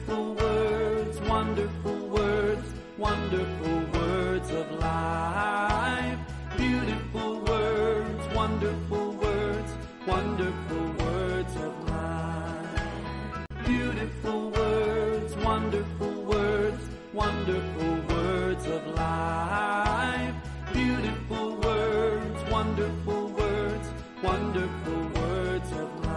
Wonderful words, wonderful words, wonderful words of life. Beautiful words, wonderful words, wonderful words of life. Beautiful words, wonderful words, wonderful words of life. Beautiful words, wonderful words, wonderful words of life.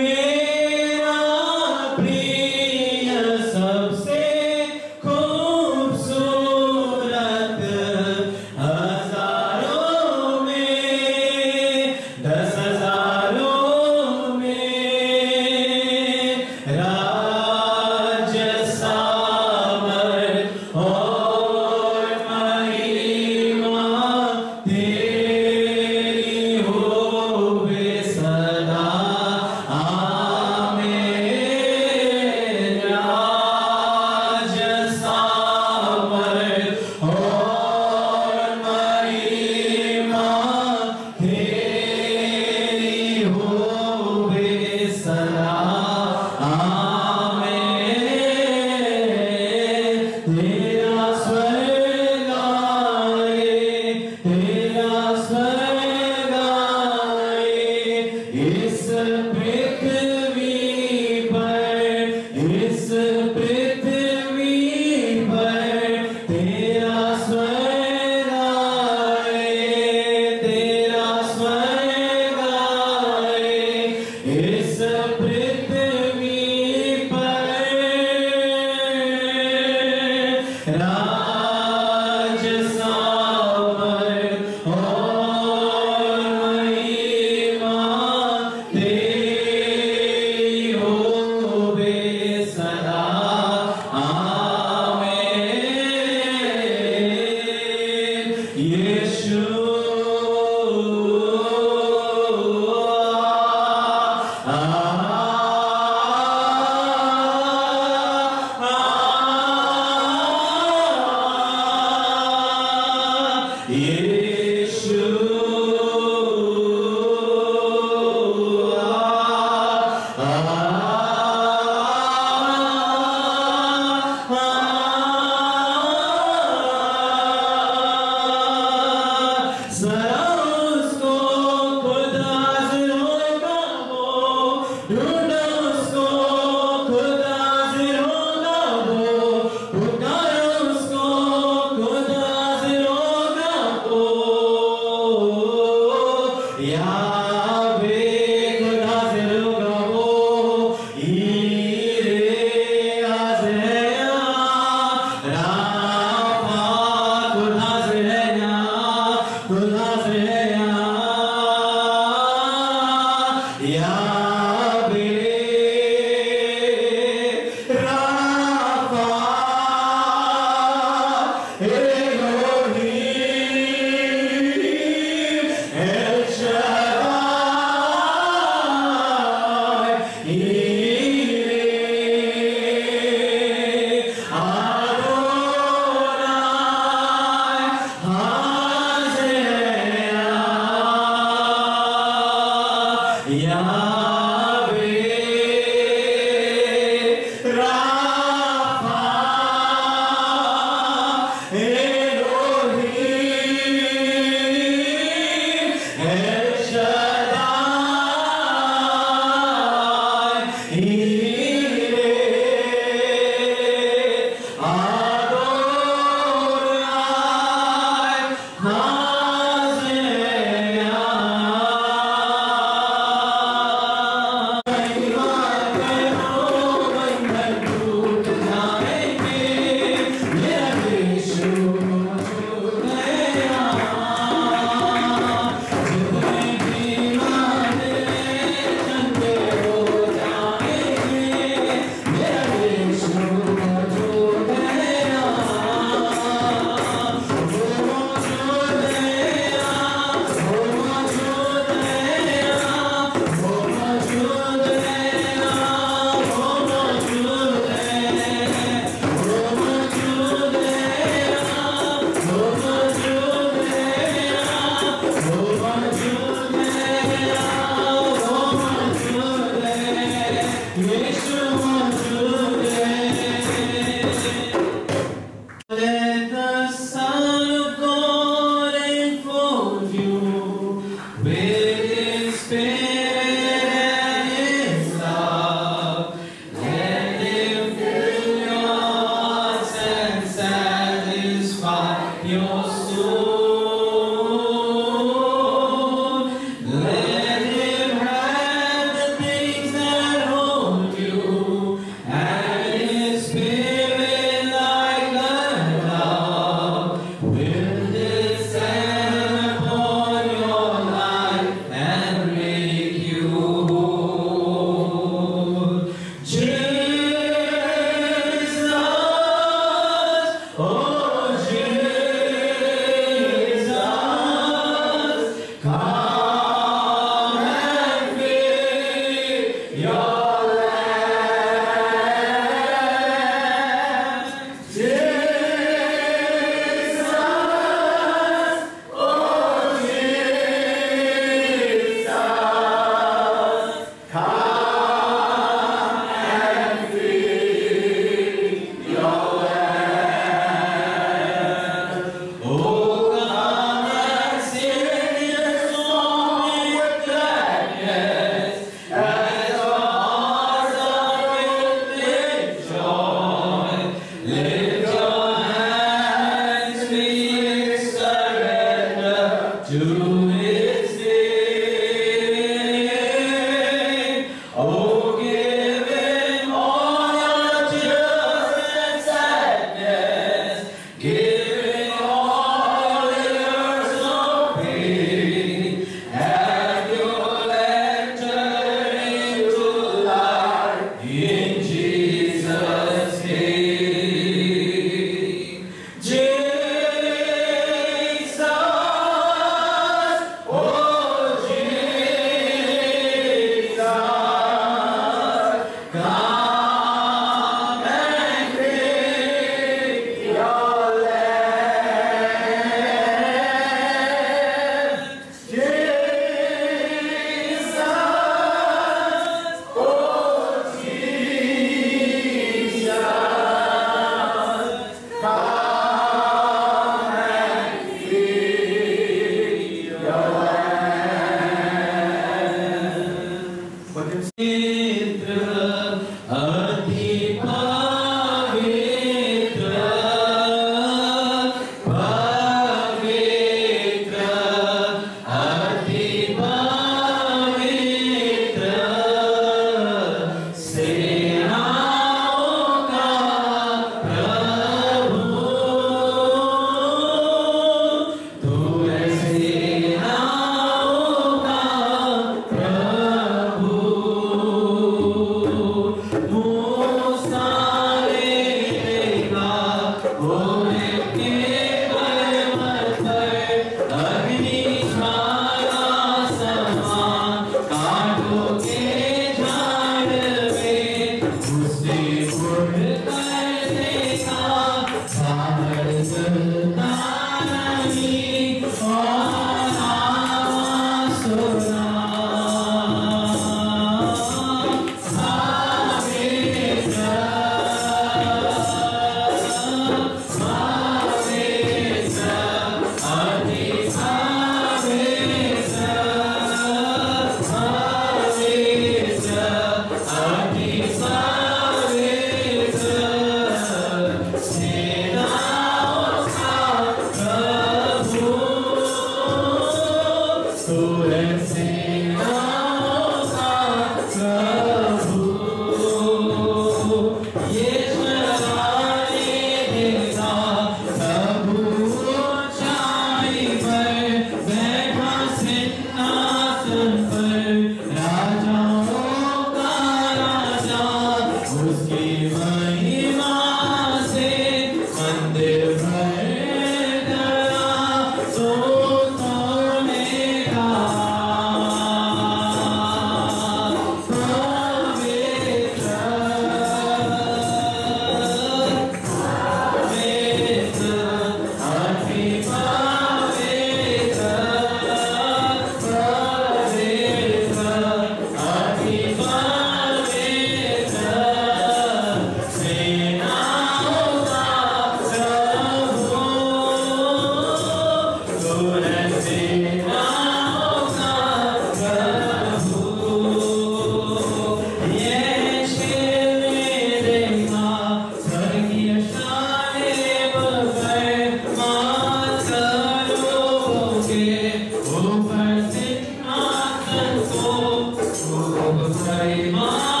Now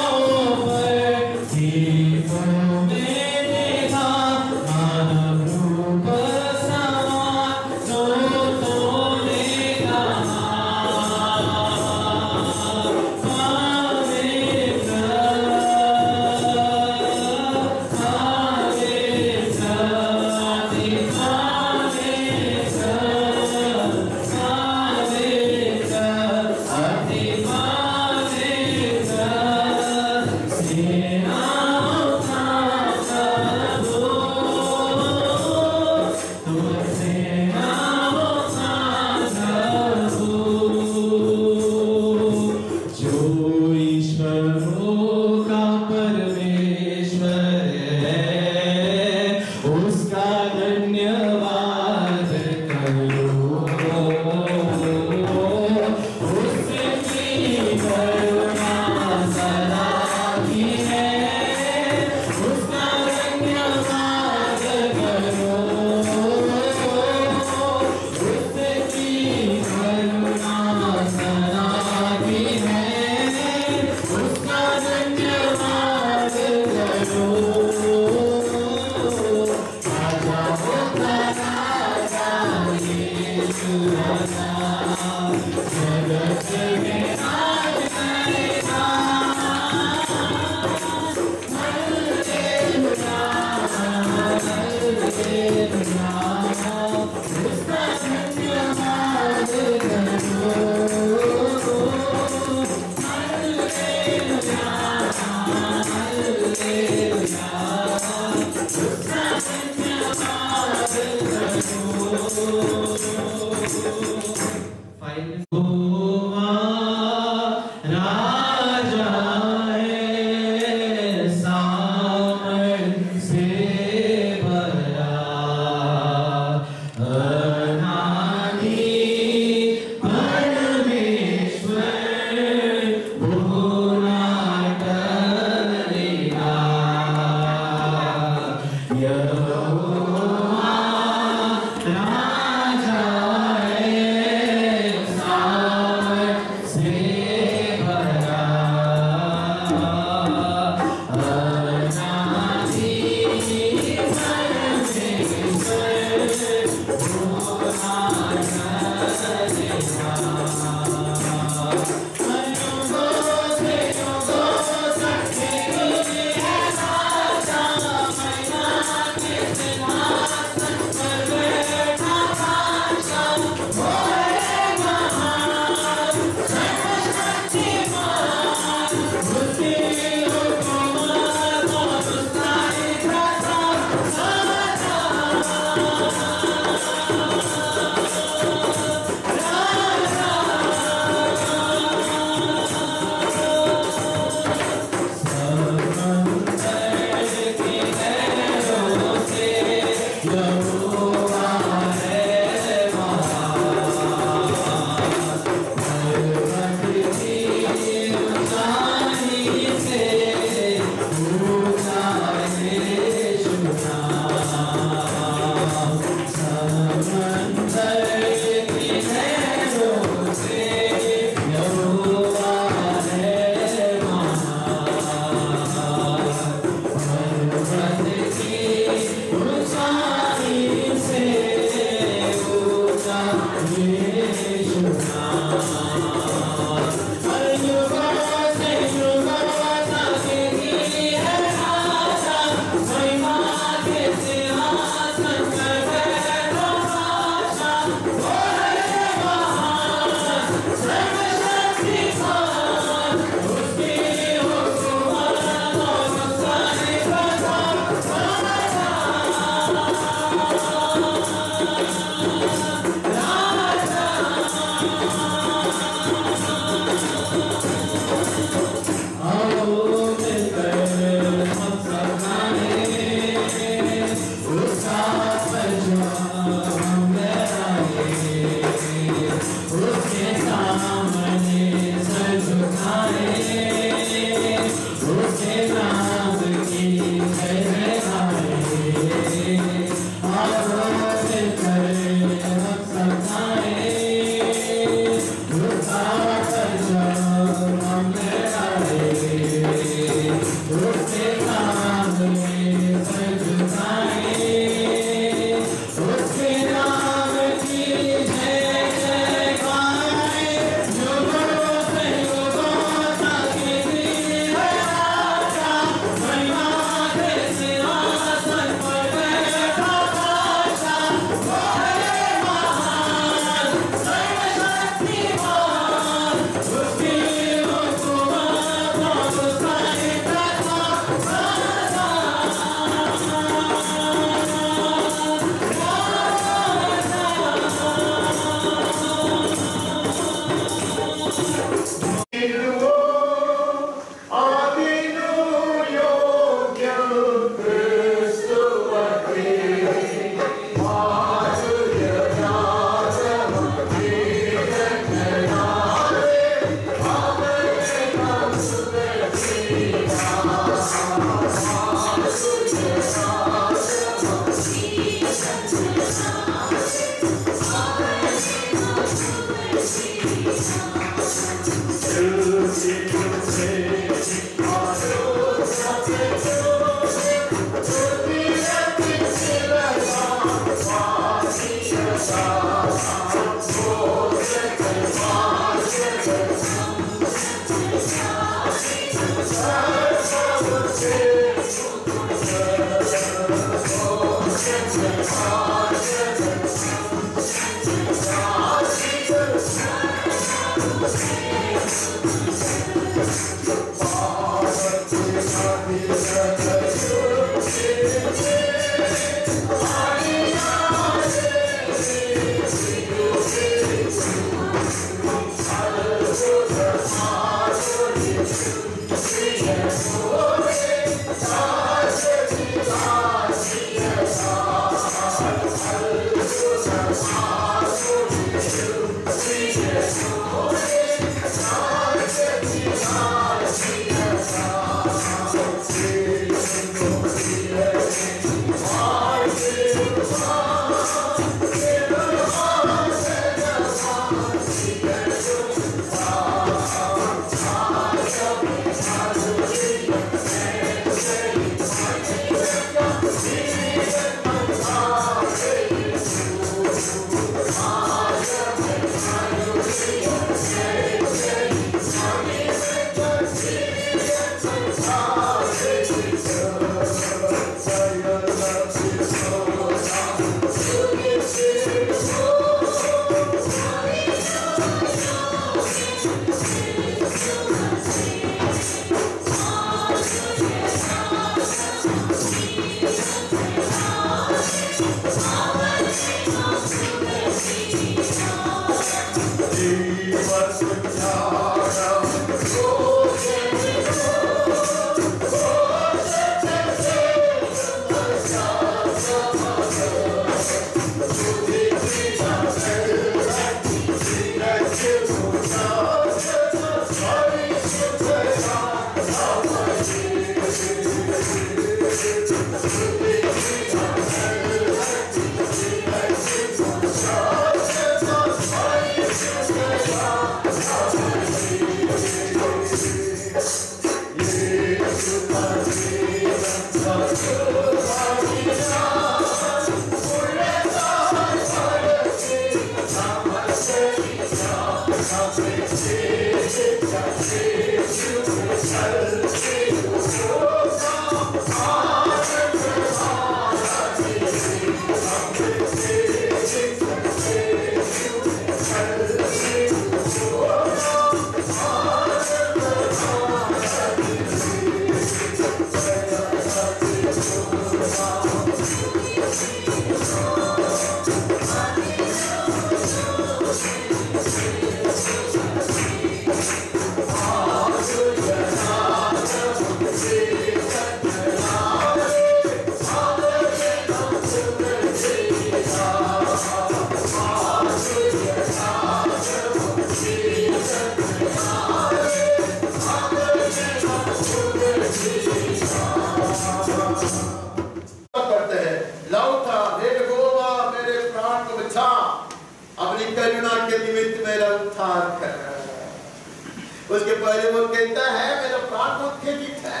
उसके पहले वो कहता है मेरा प्राण उत्तेजित है,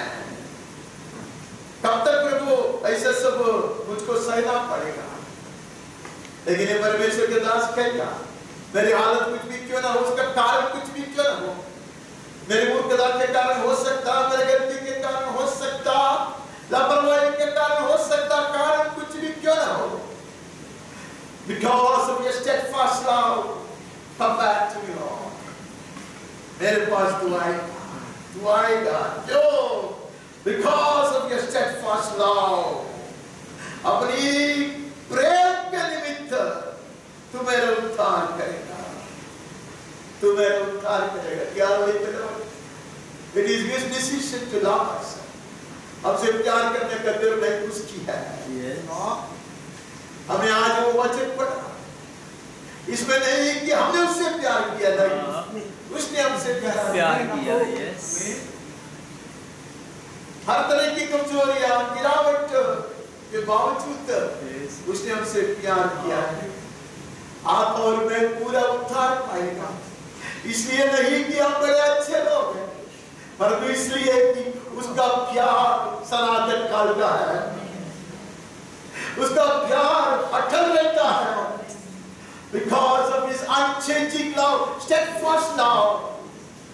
कब तक प्रभु ऐसा सब मुझको सहना पड़ेगा। लेकिन ये परमेश्वर के दास कहेगा मेरी हालत कुछ भी क्यों ना हो, उसका कारण कुछ भी क्यों ना हो, मेरी मूर्खता के कारण हो सकता, मेरे गलती के कारण हो सकता, लापरवाही के कारण हो सकता, कारण कुछ भी क्यों ना हो, because of your steadfast love, come back to me, Lord. मेरे पास तू आएगा जो because of your steadfast love, अपनी प्रेम के निमित्त तू मेरा उद्धार करेगा, तू मेरा उद्धार करेगा। क्या लिखो? It is his decision to love us. हमसे प्यार करने का निर्णय उसकी है। हमें आज वो वचन पढ़ा, इसमें नहीं कि हमने उससे प्यार किया, नहीं, उसने हमसे प्यार किया। हर तरह की कमजोरियां, गिरावट के बावजूद उसने हमसे प्यार किया है। आप और मैं पूरा उद्धार पाएगा, इसलिए नहीं कि हम बड़े अच्छे लोग हैं, परंतु इसलिए कि उसका प्यार सनातन काल का है, उसका प्यार अटल रहता है। Because of his unchanging love, steadfast love,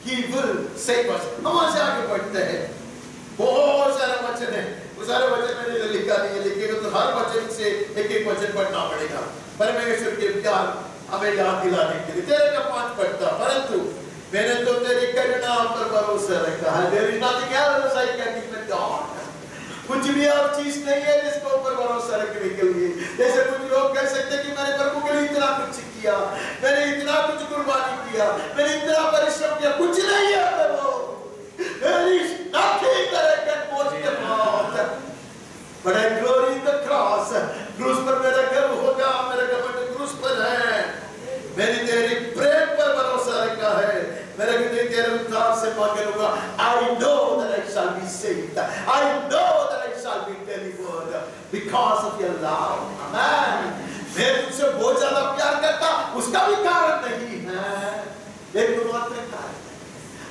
He will save us. हम वहाँ से आगे बढ़ते हैं। बहुत सारे वचन है, वो सारे वचन मैंने लिखा नहीं है, लिखेगा तो हर वचन से एक वचन पढ़ना पड़ेगा। परमेश्वर के प्यार हमें याद दिलाने के लिए। तेरे का 5 पढ़ता, परंतु मैंने तो तेरी करुणा पर भरोसा रखा है। There is nothing else I can depend on. कुछ भी और चीज नहीं है जिसको ऊपर भरोसा रखने के लिए। जैसे कुछ लोग कह सकते हैं कि मैंने प्रभु के लिए इतना कुछ किया, मैंने इतना कुछ कुर्बानी किया, मैंने इतना परिश्रम किया, कुछ नहीं है प्रभु। There is nothing that I can boast about. But I glory in the cross. क्रूस पर मेरा गर्व होगा, मेरा घमंड क्रूस पर है। मैंने तेरी प्रेम पर भरोसा रखा है, मेरा हृदय तेरे उद्धार से मांगे होगा। I know that I shall be saved. I know that I shall be delivered because of your love. Amen. मैं तुझसे बहुत ज्यादा प्यार करता, उसका भी कारण नहीं है, एक मात्र कारण।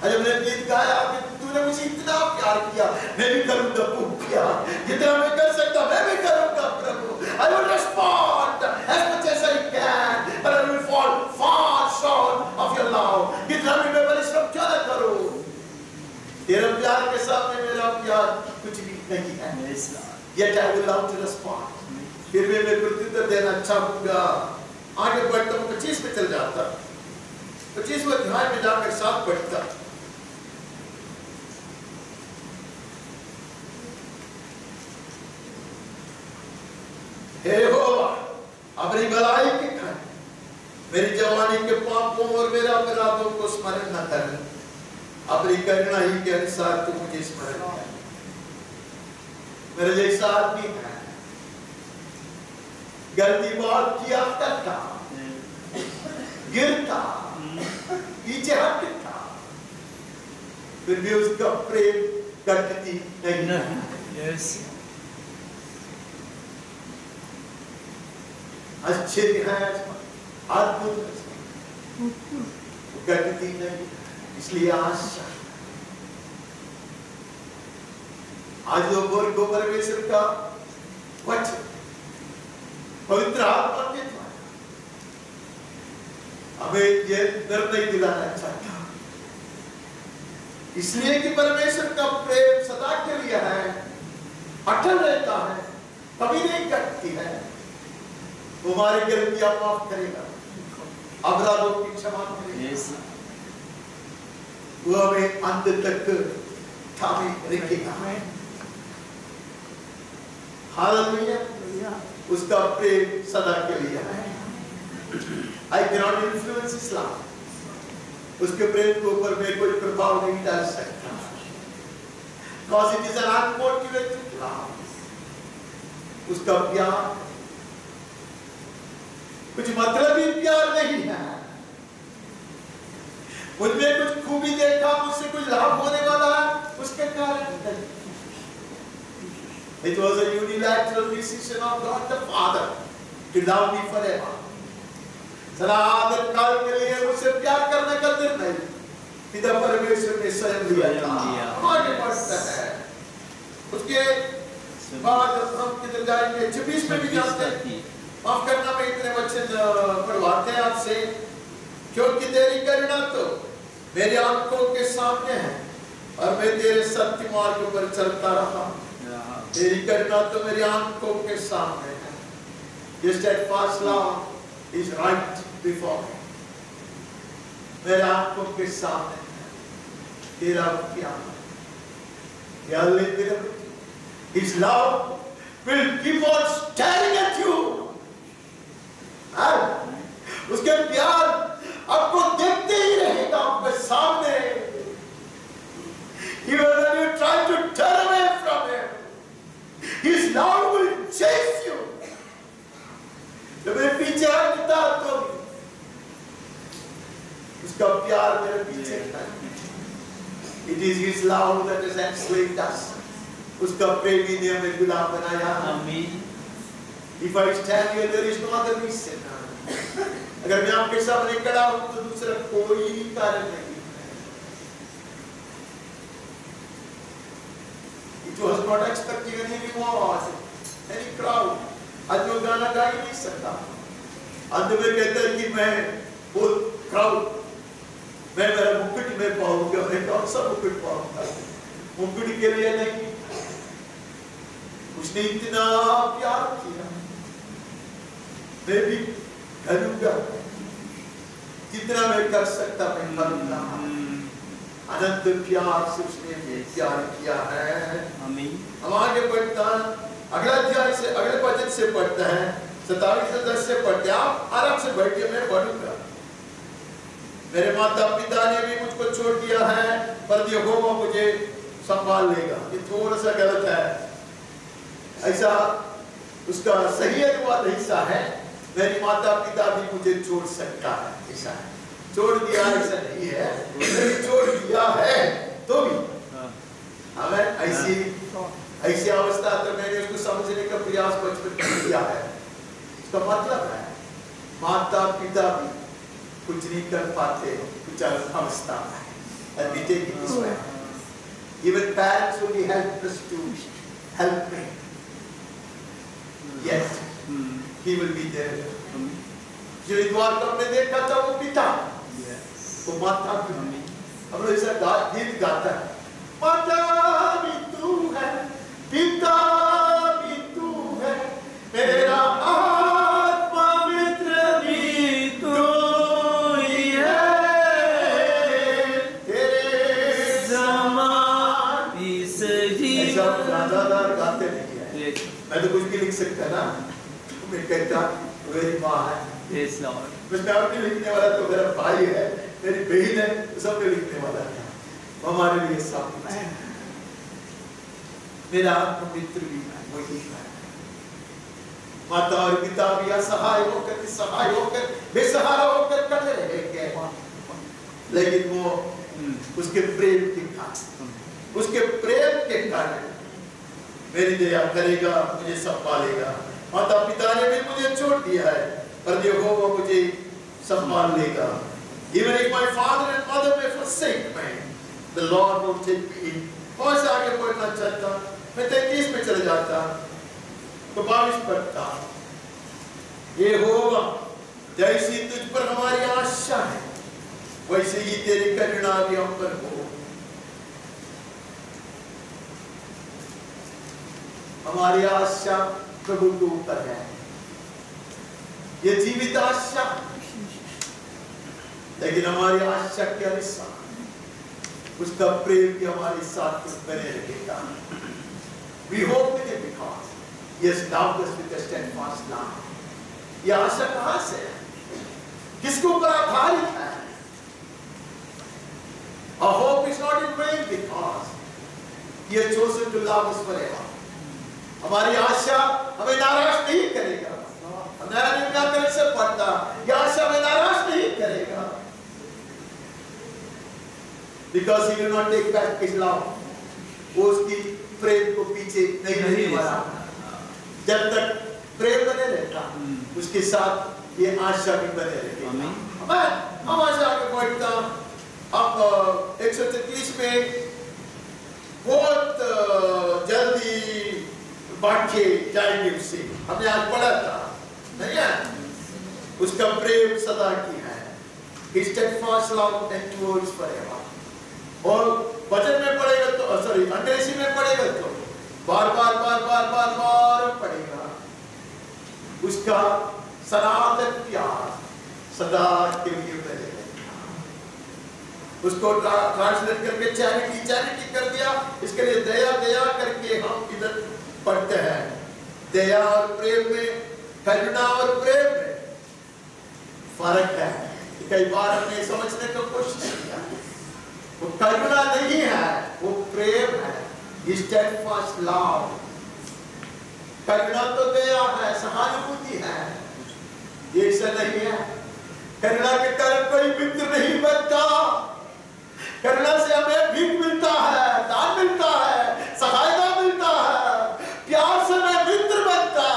अरे मैंने गीत गाया कि तूने मुझे इतना प्यार किया, मैं भी करूँगा खूब प्यार, जितना मैं कर सकता मैं भी करूँगा प्रभु। I will respond as much as I can, but I will fall far short of your love. कितना भी मैं परिश्रम क्यों न करूँ, तेरे प्यार के सामने मेरा प्यार कुछ भी नहीं है। Yet I will love to respond. फिर भी मैं प्रत्युत्तर देना चाहूँगा। आगे बढ़ता हूँ, 25 में चल जाता, 25वें अध्याय में जाकर 7 पढ़ता। हे यहोवा, अपनी भलाई के कारण मेरी जवानी के पापों और मेरे अपराधों को स्मरण न कर, अपनी करुणा ही के अनुसार तू मुझे स्मरण कर। मेरे जैसा आदमी है, गलती बात किया करता, गिरता, पीछे हटता, फिर भी उसका प्रेम घटती नहीं। यस, आश्चर्य है, अद्भुत घटती नहीं, इसलिए आशा। आज लोगों को परमेश्वर का वचन पवित्र आत्मा के द्वारा हमें ये निर्णय दिलाना चाहता, इसलिए कि परमेश्वर का प्रेम सदा के लिए है, अटल रहता है, कभी नहीं घटती है। तुम्हारी गलतियां माफ करेगा, अपराधों की क्षमा करेगा, वो हमें अंत तक थामे रखेगा। हालेलुया, उसका प्रेम सदा के लिए है। I cannot influence Islam, उसके प्रेम के ऊपर मैं कोई प्रभाव नहीं डाल सकता, because it is an unmotivated love। उसका प्यार कुछ मतलबी प्यार नहीं है, मुझमें कुछ खूबी देखा, मुझसे कुछ लाभ होने वाला है, उसके कारण नहीं। It was a unilateral decision of God the Father to love me forever। सनातन काल के लिए मुझसे प्यार करने का निर्णय पिता परमेश्वर ने स्वयं लिया था। आगे बढ़ता है, उसके बाद हम किधर जाएंगे, 26 में भी जाते हैं। माफ करना, मैं इतने वचन पढ़वाते हैं आपसे, क्योंकि तेरी करुणा तो मेरी आंखों के सामने है और मैं तेरे सत्य मार्ग पर चलता रहा। तेरी करुणा तो मेरी आंखों के सामने है, Your steadfast love is right before me। मेरे आंखों के सामने है तेरा प्यार, His love will keep on staring at you। उसके प्यार आपको देखते ही रहेगा, आपके सामने। Even when you try to turn away from him, his love will chase you। जब मैं पीछे हटता तो उसका प्यार मेरे पीछे है। It is his love that has enslaved us। उसका प्रेम ही ने हमें गुलाम बनाया। आमीन। If I stand here, there is no other reason। अगर मैं आपके सामने खड़ा हूं तो दूसरा कोई भी कारण नहीं है। It was not expecting any reward, any crowd। आज वो गाना गा ही नहीं सकता। अंत में कहता है कि मैं वो क्राउड, मैं मेरा मुकुट मैं पाऊंगा, मैं कौन सा मुकुट पाऊंगा? मुकुट के लिए नहीं, उसने इतना प्यार किया, मैं भी करूंगा जितना मैं कर सकता मैं करूंगा। अनंत प्यार से उसने प्यार किया है। हम आगे बढ़ता, अगला अध्याय से, अगले वचन से पढ़ता है, 27 से 10 से पढ़ते हैं। आप आराम से बैठिए, मैं पढ़ूंगा। मेरे माता पिता ने भी मुझको छोड़ दिया है, पर यहोवा मुझे संभाल लेगा। ये थोड़ा सा गलत है, ऐसा उसका सही अनुवाद हिस्सा है, मेरी माता पिता भी मुझे छोड़ सकता है, ऐसा है। छोड़ दिया ऐसा नहीं है, छोड़ दिया है तो भी हमें ऐसी अवस्था तो मैंने उसको समझने का प्रयास बचपन में किया है। इसका मतलब है माता पिता भी कुछ नहीं कर पाते कुछ अवस्था है। And we take it this way. Even parents will be helpless to help me. Yes, he will be there. जो इतवार को हमने देखा था वो पिता, वो माता भी। हम लोग ऐसा गीत गाता है, माता भी तू है, पिता भी तू है, मेरा आत्मा मित्र भी तू ही है, तेरे समान इस ऐसा गादादार गाते नहीं है। मैं तो कुछ भी लिख सकता ना, मैं कहता मेरी माँ है, मैं अपने लिखने वाला तो मेरा भाई है, मेरी बहन है, सब में लिखने वाला है। हमारे लिए सब कुछ है। मेरा मित्र भी वही है। माता और पिता भी असहाय होकर, सहाय होकर, बेसहारा होकर खड़े रहेंगे, लेकिन वो उसके प्रेम के कारण, उसके प्रेम के कारण मेरी दया करेगा, मुझे संभालेगा। माता पिता ने भी मुझे छोड़ दिया है, पर यहोवा मुझे संभाल लेगा। Even if my father and mother may forsake me, the Lord will take me in. और से आगे पढ़ना चाहता, मैं 33 में चले जाता, तो 22 पढ़ता। यहोवा, जैसी तुझ पर हमारी आशा है, वैसे ही तेरी करुणा भी हम पर हो। हमारी आशा प्रभु के ऊपर है, ये जीवित आशा, लेकिन हमारी आशा के अनुसार उसका प्रेम भी हमारे साथ बने रहेगा। We hope in it because He has loved us with a steadfast love। ये आशा कहाँ से है? किसके ऊपर आधारित है? Our hope is not in vain because He has chosen to love us forever। हमारी आशा हमें नाराज नहीं करेगा। नया निम्न से पढ़ता, यह आशा हमें नाराज नहीं करेगा। Because He will not take back His love। वो उसकी प्रेम को पीछे नहीं रहने वाला। जब तक प्रेम बने रहता, उसके साथ ये आशा भी बने रहेगी। हम आशा आगे बढ़ता। अब 133 में बहुत जल्दी वाक्य जाएंगे उससे। हमने आज पढ़ा था, नहीं है? उसका प्रेम सदा की है। His steadfast love endures forever। और वचन में पढ़ेगा तो, सॉरी अंग्रेजी में पढ़ेगा तो बार बार बार बार बार बार पढ़ेगा। उसका सनातन प्यार सदा के लिए बने रहेगा। उसको ट्रांसलेट करके चैरिटी कर दिया। इसके लिए दया दया करके हम इधर पढ़ते हैं। दया और प्रेम में, करुणा और प्रेम में फर्क है। कई बार हमने समझने की कोशिश किया, वो करुणा नहीं है, वो प्रेम है। Steadfast love. करुणा तो दया है, सहानुभूति है, ये ऐसा नहीं है। करुणा के कारण कोई मित्र नहीं बनता। करुणा से हमें भीख मिलता है, दान मिलता है, सहायता मिलता है। प्यार से मैं मित्र बनता,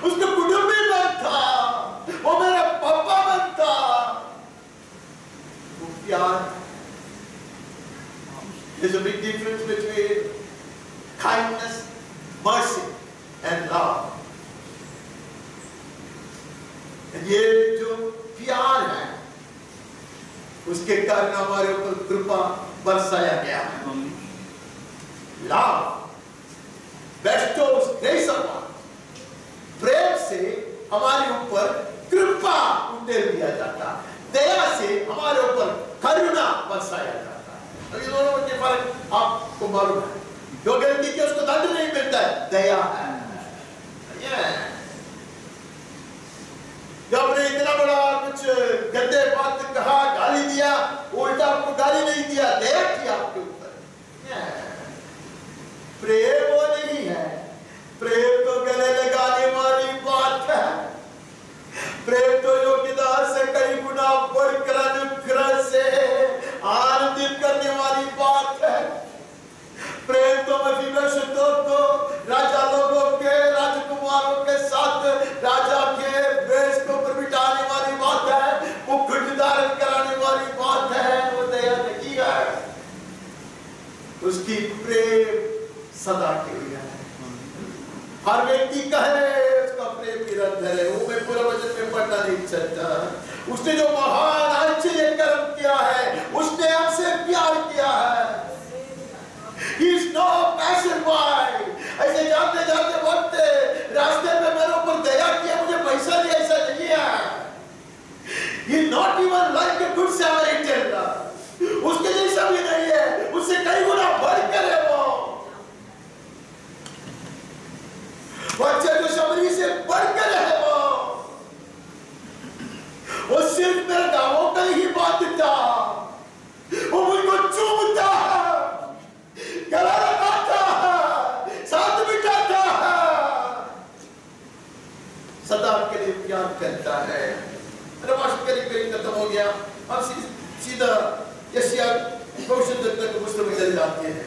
उसके कुटुंबी बनता, वो मेरा पापा बनता। वो प्यार। There's a big difference between kindness, mercy, and love. ये जो प्यार है, उसके कारण हमारे ऊपर कृपा बरसाया गया है। लव bestows grace upon, प्रेम से हमारे ऊपर कृपा उंडेल दिया जाता है, दया से हमारे ऊपर करुणा बरसाया जाता है। अब ये दोनों के फर्क आपको मालूम है। जो गलती की उसको दंड नहीं मिलता है, दया है। जब आपने इतना बड़ा कुछ गंदे बात कहा, गाली दिया, उल्टा आपको गाली नहीं दिया, दया किया आपके ऊपर। प्रेम वो नहीं है, प्रेम तो गले लगाने वाली बात है। प्रेम तो योग्यता से कई गुना बढ़कर अनुग्रह से आनंदित करने वाली बात है। प्रेम तो मफीबोशेतों को राजा लोगों के, राजकुमारों के साथ राजा के वेश को प्रगटाने वाली बात है, मुकुट धारण कराने वाली बात है। वो दया नहीं है, उसकी प्रेम सदा के लिए है। हर व्यक्ति कहे उसका प्रेम निरंतर है, वो मैं पूरा वचन में पढ़ना नहीं चाहता। उसने जो महान आश्चर्य कर्म किया है, उसने हमसे प्यार किया है। He is not passerby, ऐसे जाते जाते वक्त रास्ते में मेरे ऊपर दया किया, मुझे पैसा दिया, ऐसा नहीं है। He is not even like a good Samaritan, उसके जैसा भी नहीं है, उससे कई गुना बढ़कर है। वो अच्छा जो शबरी से बढ़कर है, वो सिर्फ मेरे गांवों का ही बात था। वो मुझको चूमता है, गला लगाता है, साथ बिठाता है, सदा के लिए प्यार करता है। मेरा भाषण करीब खत्म हो गया। अब सीधा यशायाह भविष्यद्वक्ता के पुस्तक में चले जाते हैं।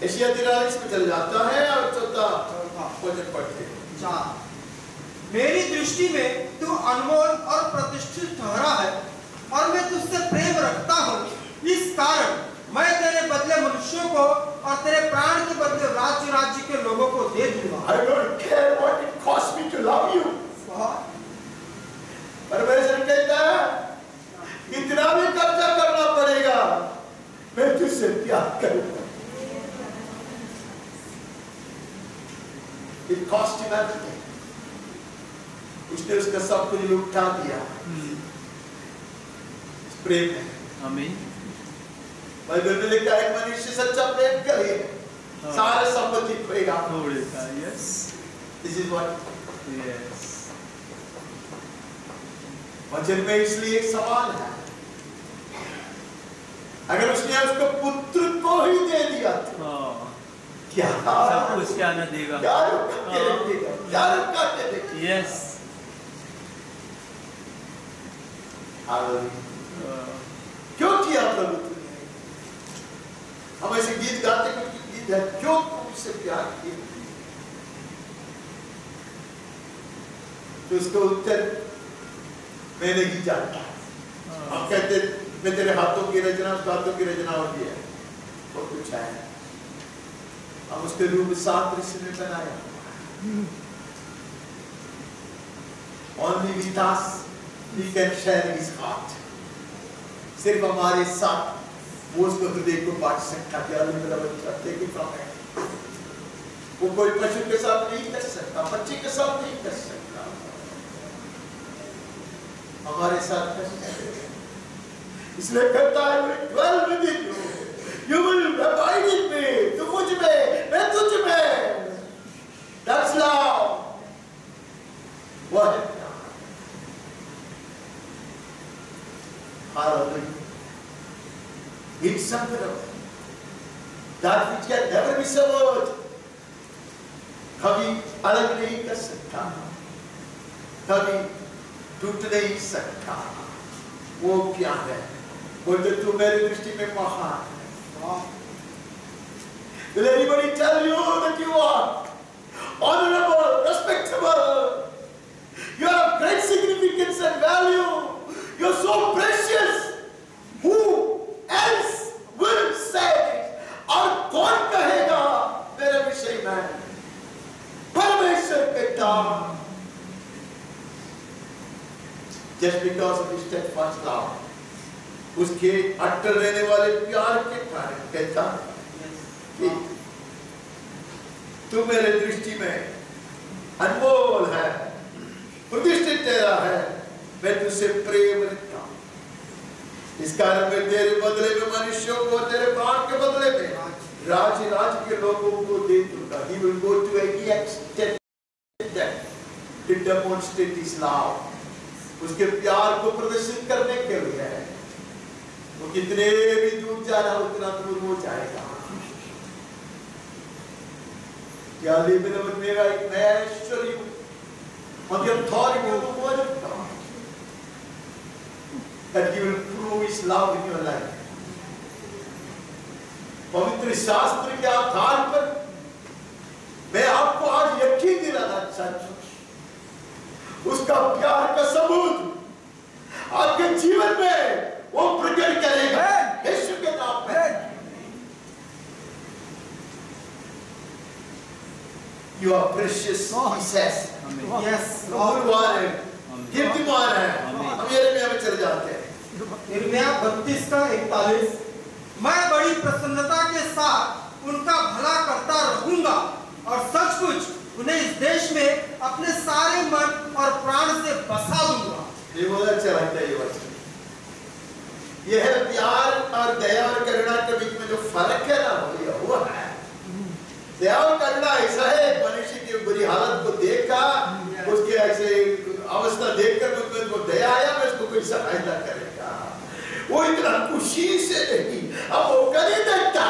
यशायाह 43 में चल जाता है और चौथा वचन पढ़ते हैं। मेरी दृष्टि में तू अनमोल और प्रतिष्ठित ठहरा है और मैं तुझसे प्रेम रखता हूँ। इस कारण मैं तेरे बदले मनुष्यों को और तेरे प्राण के बदले राज्य के लोगों को दे दूंगा। I don't care what it costs me to love you. परमेश्वर कहता है इतना भी कब्जा करना पड़ेगा, मैं तुझसे प्यार करूंगा। It cost him everything. उसने उसका सब कुछ लुटा दिया प्रेम है। आमीन। बाइबल में लिखा है मनुष्य सच्चा प्रेम करे सारे संपत्ति खोएगा। Yes. This is what. Yes. वचन में इसलिए एक सवाल है, अगर उसने उसको पुत्र को ही दे दिया था, क्या सब कुछ क्या न देगा? क्या रुका के देगा? क्या रुका के देगा? Yes. क्यों किया प्रभु तुमने? हम ऐसे गीत गाते कुछ गीत है, क्यों तुमसे प्यार किया? तो उसका उत्तर मैं नहीं जानता। हम कहते मैं तेरे हाथों की रचना, उसके हाथों की रचना होती है, बहुत कुछ है। हम उसके रूप सादृश्य में बनाया। Only with us he can share his heart. सिर्फ हमारे साथ वो उसके हृदय को बांट सकता है। मेरा बच्चा take it from him. वो कोई पशु के साथ नहीं कर सकता, बच्चे के साथ नहीं कर सकता, हमारे साथ कर सकता है। इसलिए कहता है dwell within you, you will abide in me, तू मुझ में, मैं तुझ में। That's love. वह है Hallelujah. It's something that which can never be severed. कभी अलग नहीं कर सकता, कभी टूट नहीं सकता। वो क्या है? बोलते तू मेरी दृष्टि में महान है। Will anybody tell you that you are honorable, respectable? You are of great significance and value. You are so precious. Who else will say it? और कौन कहेगा मेरे विषय में? परमेश्वर कहता, just because of his steadfast love, उसके अटल रहने वाले प्यार के कारण कहता कि तू मेरे दृष्टि में अनमोल है, प्रतिष्ठित तेरा है, मैं तुझसे प्रेम रखता हूं। इस कारण मैं तेरे बदले में मनुष्यों को, तेरे प्राण के बदले में राज्य के लोगों को दे दूंगा। He will go to any extent to demonstrate his love. उसके प्यार को प्रदर्शित करने के लिए वो कितने भी दूर जाना उतना दूर हो जाएगा। क्या लेकिन मेरा एक नया ऐश्वर्य on the authority of the word of God that he will prove his love in your life. पवित्र शास्त्र के आधार पर मैं आपको आज यकीन दिलाना चाहता हूं, उसका प्यार का सबूत आपके जीवन में वो प्रकट करेगा यीशु के नाम में। You are precious, he says. Yes, मूल्यवान है, कीर्तिमान है। हम यिर्मयाह में चले जाते हैं। यिर्मयाह 32:41, मैं बड़ी प्रसन्नता के साथ उनका भला करता रहूंगा और सचमुच उन्हें इस देश में अपने सारे मन और प्राण से बसा दूंगा। ये बहुत अच्छा लगता है ये वचन। यह है प्यार और दया और करुणा के बीच में जो फर्क है ना, वो है दया और करुणा। ऐसा है मनुष्य की बुरी हालत को देखा, उसके ऐसे अवस्था देखकर मुझको दया आया, मैं उसको कोई सहायता करेगा। वो इतना खुशी से नहीं, अब वो कर ही देता।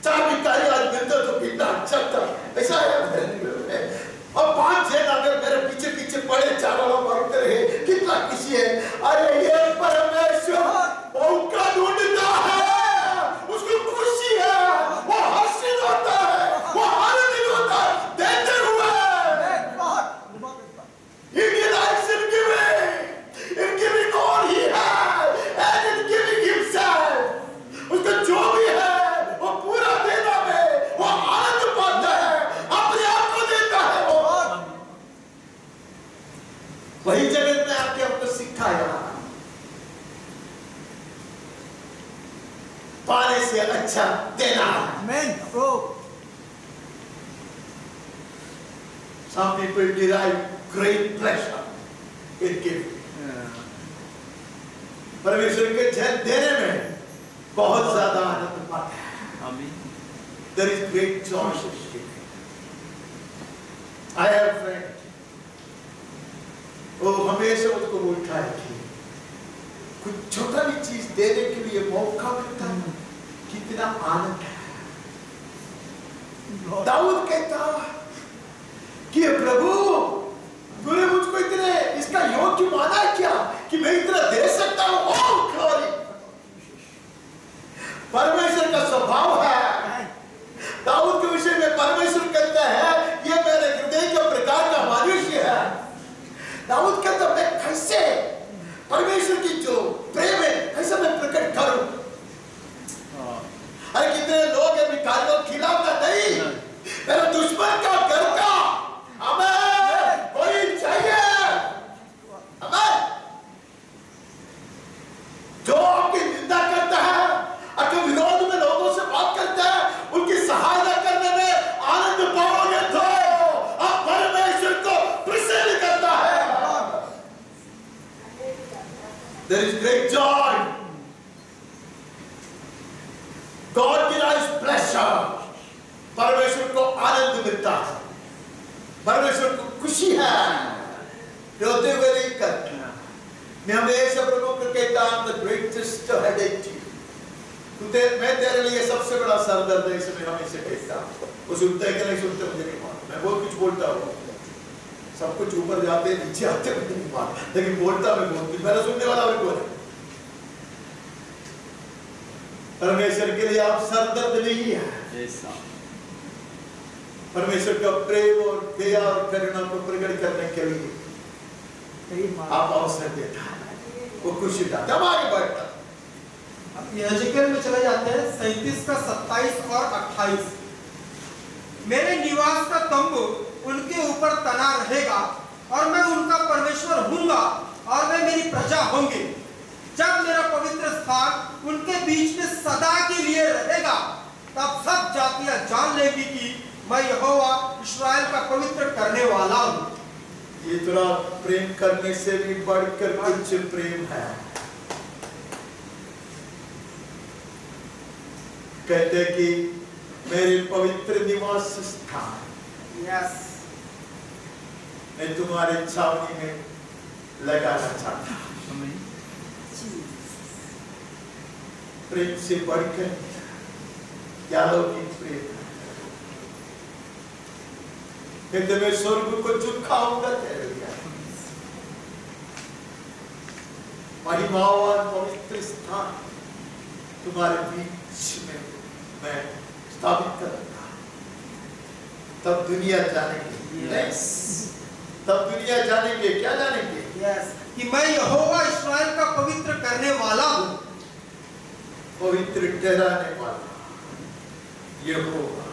चार भिखारी आज मिलता तो कितना अच्छा था, ऐसा है। और 5-6 अगर मेरे पीछे पीछे पड़े, चारों लोग मारते रहे, कितना खुशी है। अरे ये परमेश्वर वो उनका ढूंढता है, उसको खुशी है, वो हर्षित होता है, वो आनंदित होता है देते हुए। He delights in giving all he has and in giving himself. उसका जो भी है वो पूरा देना में वो आनंद पाता है, अपने आप को देता है। वो वही जगत में आपके आपको सिखाया पाने से अच्छा देना। Amen. Some people derive great pleasure in giving. परमेश्वर के जन देने में बहुत ज्यादा आनंद पाते हैं। There is great joy in giving. I have a friend, वो हमेशा मुझको बोलता है कि कुछ छोटा भी चीज देने के लिए मौका मिलता है, कितना आनंद है। दाऊद कहता कि प्रभु तूने मुझको इतने इसका योग्य माना है क्या कि मैं इतना दे सकता हूं। ओह ग्लोरी, परमेश्वर का स्वभाव है। दाऊद के विषय में परमेश्वर कहता है ये मेरे हृदय के प्रकार का मनुष्य है। दाऊद कहता मैं कैसे परमेश्वर की जो प्रेम है कैसे मैं प्रकट करूं। अरे कितने लोग हैं भिखारियों के खिलाफ का नहीं, मेरा दुश्मन का घर का हमें कोई चाहिए, हमें जो आपकी निंदा करता है, आपके विरोध में लोगों से बात करता है, उनकी सहायता करने में आनंद पाओगे तो आप परमेश्वर को प्रसन्न करता है। There is great joy. God derives pleasure. परमेश्वर को आनंद मिलता है, परमेश्वर को खुशी है। रोते हुए नहीं करना। मैं हमेशा प्रभु को कहता हूं the greatest headache to you. मैं तेरे लिए सबसे बड़ा सरदर्द है, इसमें हमेशा कहता हूं। वो सुनते हैं कि नहीं सुनते मुझे नहीं मालूम, मैं बहुत कुछ बोलता हूँ, सब कुछ ऊपर जाते नीचे आते मुझे नहीं मालूम, लेकिन बोलता मैं बहुत कुछ। मेरा सुनने वाला और कौन है? परमेश्वर के लिए आप सरदर्द नहीं है। परमेश्वर का प्रेम और दया और करुणा को प्रकट करने के लिए आप अवसर देता है, वो खुशी था। जब आगे बढ़ता अब यहेजकेल में चले जाते हैं 37:27 और 28। मेरे निवास का तंबू उनके ऊपर तना रहेगा और मैं उनका परमेश्वर हूंगा और वे मेरी प्रजा होंगे। जब मेरा पवित्र स्थान उनके बीच में सदा के लिए रहेगा, तब सब जातियां जान लेंगी कि मैं यहोवा इस्राएल का पवित्र करने वाला हूँ। ये थोड़ा प्रेम करने से भी बढ़कर कुछ प्रेम है। कहते कि मेरे पवित्र निवास स्थान, यस, मैं तुम्हारे छावनी में लगाना चाहता हूं। प्रेम से बढ़कर क्या लौकिक प्रेम है। कहते मैं स्वर्ग को चुकाऊंगा तेरे लिए। महिमावान पवित्र स्थान तुम्हारे बीच में मैं स्थापित करूंगा। तब दुनिया जानेगी। यस, तब दुनिया जानेंगे। क्या जानेंगे? यस, कि मैं यहोवा इस्राएल का पवित्र करने वाला हूँ। पवित्र ठहराने वाला यहोवा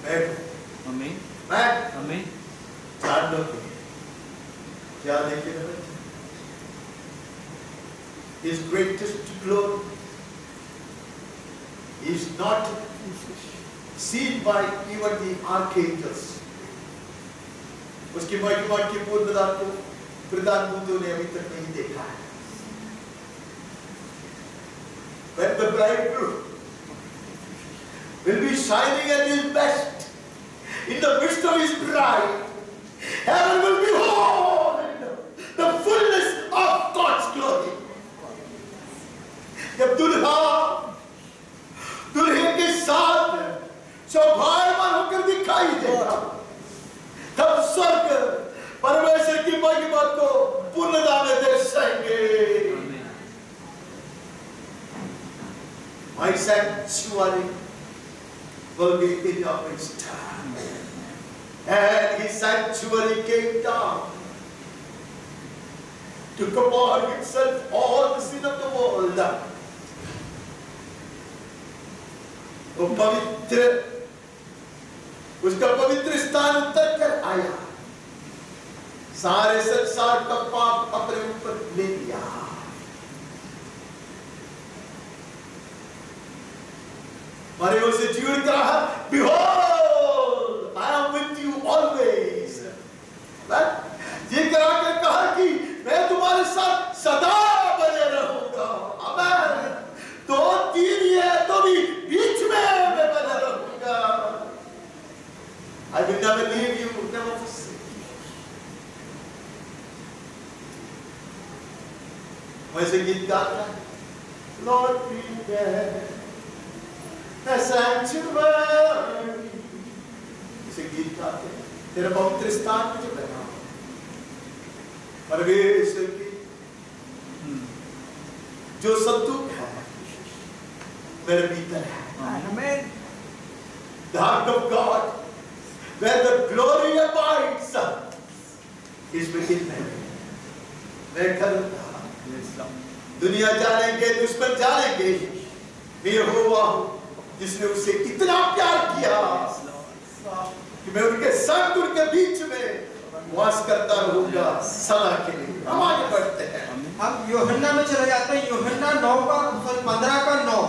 मैं हूं। आमीन, मैं आमीन। जान लो क्या देखे ना His greatest glory is not seen by even the archangels. उसकी महिमा की पूर्णता को प्रधान दूतों ने अभी तक नहीं देखा है। When the bridegroom will be shining at his best in the midst of his bride, heaven will behold the fullness of God's glory. जब दुल्हा दुल्हे के साथ शोभायमान होकर दिखाई देगा, तब स्वर्ग परमेश्वर की महिमा को पूर्णता में दर्शाएंगे। My sanctuary will be in your midst. And his sanctuary came down, took upon himself all the sin of the world. वो पवित्र, उसका पवित्र स्थान उतर कर आया, सारे संसार का पाप अपने ऊपर ले लिया। मरे उसे जीवित करा। Behold, I am with you always. ये कराकर कहा कि मैं तुम्हारे साथ सदा बने रहूंगा। आमीन। तो तीन ही है तो भी बीच में मैं बने रहूंगा। I will never leave you, never forsake you. वैसे गीत गाता है, Lord prepare a sanctuary. इसे गीत गाते हैं, तेरा पवित्र स्थान मुझे बना। परमेश्वर की जो संतुक है मेरे भीतर है। आमीन। The heart of God, where the glory abides, is within me. मैं करूँगा। दुनिया जानेंगे, दुश्मन जानेंगे, मैं यहोवा हूँ जिसने उसे इतना प्यार किया कि मैं उनके संग उनके बीच में वास करता रहूंगा सदा के लिए। हम आगे बढ़ते हैं। हम यूहन्ना में चले जाते हैं। यूहन्ना 9:15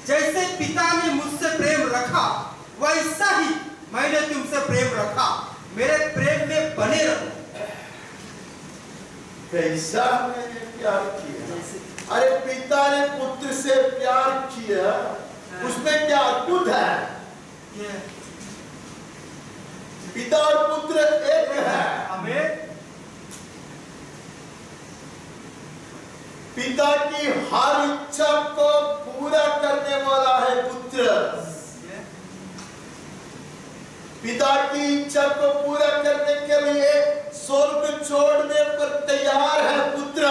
जैसे पिता ने मुझसे प्रेम रखा वैसा ही मैंने तुमसे प्रेम रखा, मेरे प्रेम में बने रहो। कैसा मैंने प्यार किया। अरे पिता ने पुत्र से प्यार किया, उसमें क्या अद्भुत है। पिता और पुत्र एक है। आमीन। पिता की हर इच्छा को पूरा करने वाला है पुत्र। पिता की इच्छा को पूरा करने के लिए स्वर्ग छोड़ने पर तैयार है पुत्र।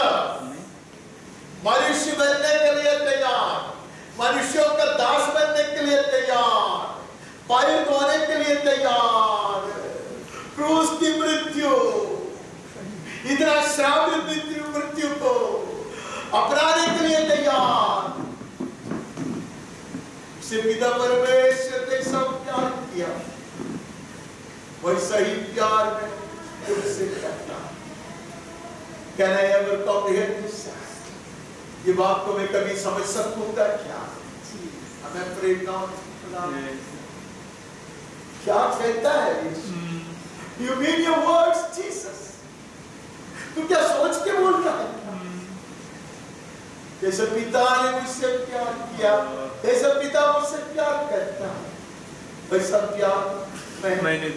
मनुष्य बनने के लिए तैयार, मनुष्यों का दास बनने के लिए तैयार, पैर धोने के लिए तैयार, क्रूस की मृत्यु, इतना श्रापित मृत्यु को अपनाने के लिए तैयार। से पिता परमेश्वर ने सब प्यार किया, वैसा ही प्यार में तुमसे करता। Can I ever comprehend this? ये बात को मैं कभी समझ सकूंगा क्या? हमें प्रेरणा क्या कहता है यीशु? You mean your words, Jesus? तू क्या सोच के बोल रहा है? जैसे पिता ने मुझसे प्यार किया, जैसे पिता मुझसे प्यार करता है, वैसा प्यार मैंने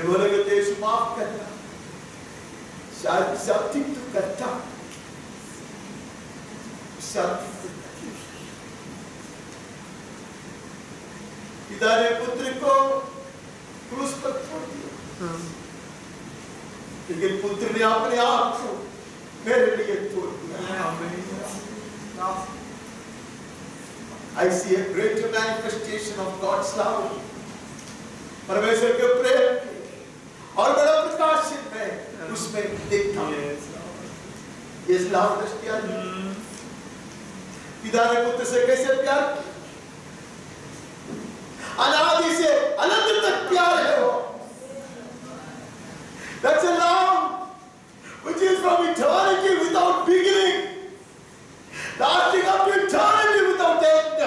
बोलेगा तो यीशु माफ करना, शायद सब ठीक तू करता, पिता ने पुत्र को क्रूस पर छोड़ दिया, लेकिन पुत्र ने अपने आप को मेरे लिए छोड़ दिया। I see a greater manifestation of God's love, परमेश्वर के प्रेम और बड़ा प्रकाशित है उसमें देखता हूँ। ये लव दृष्टिया पिता ने पुत्र से कैसे प्यार किया, अनादि से अनंत तक प्यार है वो। That's a love which is from eternity without beginning, lasting up to eternity without end.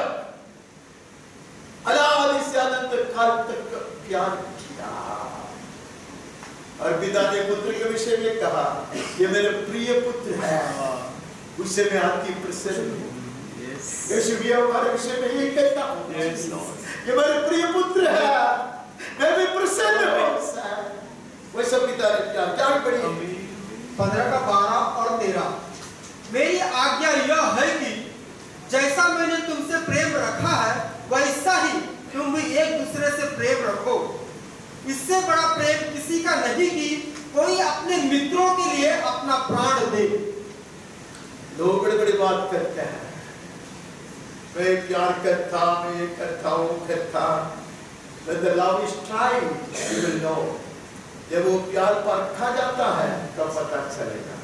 अनादि से अनंत काल तक प्यार किया। और पिता ने पुत्र के विषय में कहा, ये मेरे प्रिय पुत्र है, उससे मैं अति प्रसन्न हूँ। यीशु भी हमारे विषय में यही कहता हूँ, ये मेरे प्रिय पुत्र है, मैं भी प्रसन्न हूँ। वैसा पिता ने प्यार क्या पढ़ी 15 का 12 और 13। मेरी आज्ञा यह है कि जैसा मैंने तुमसे प्रेम रखा है वैसा ही तुम भी एक दूसरे से प्रेम रखो। इससे बड़ा प्रेम किसी का नहीं कि कोई अपने मित्रों के लिए अपना प्राण दे। लोग बड़ी बड़ी बात करते हैं, मैं प्यार करता, मैं ये करता हूँ करता। When the love is tried, you will know. जब वो प्यार परखा जाता है तब पता चलेगा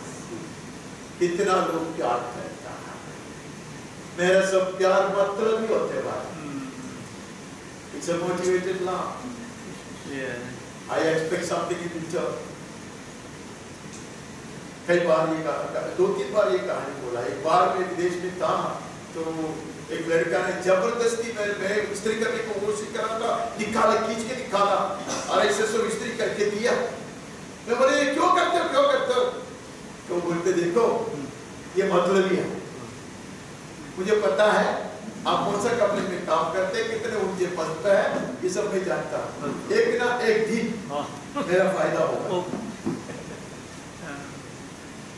कितना लोग प्यार करता है। मेरा सब प्यार मतलब ही होते बात। It's a motivated love. I expect something in return. कई बार ये कहा, 2-3 बार ये कहानी बोला। एक बार मैं विदेश में था तो एक लड़का ने जबरदस्ती मैं इस्त्री करने को कोशिश कर रहा था, निकाला, खींच के निकाला और ऐसे सब इस्त्री करके दिया। मैं बोले क्यों करते हो? तो बोलते देखो ये मतलब ही है, मुझे पता है आप कौन सा कपड़े में काम करते, कितने उनके पद पे है, ये सब मैं जानता हूँ। एक ना एक दिन मेरा फायदा होगा।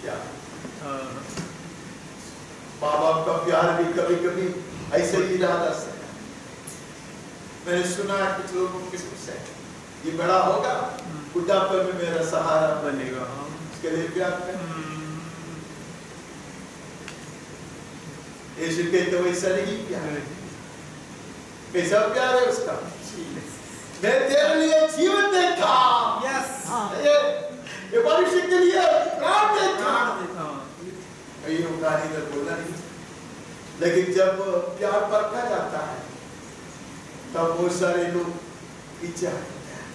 क्या माँ बाप का प्यार भी कभी कभी ऐसे ही रहा सकता है। मैंने सुना है कुछ लोगों के मुख से, ये बड़ा होगा बुढ़ापे में मेरा सहारा बनेगा, उसके लिए प्यार करें। यीशु कहते वैसा नहीं प्यार, कैसा प्यार है उसका? मैं तेरे लिए जीवन देता, ये मनुष्य के लिए प्राण देता। ये उनका इधर बोलना नहीं, लेकिन जब प्यार परखा जाता है तब बहुत सारे लोग पीछे हटते हैं।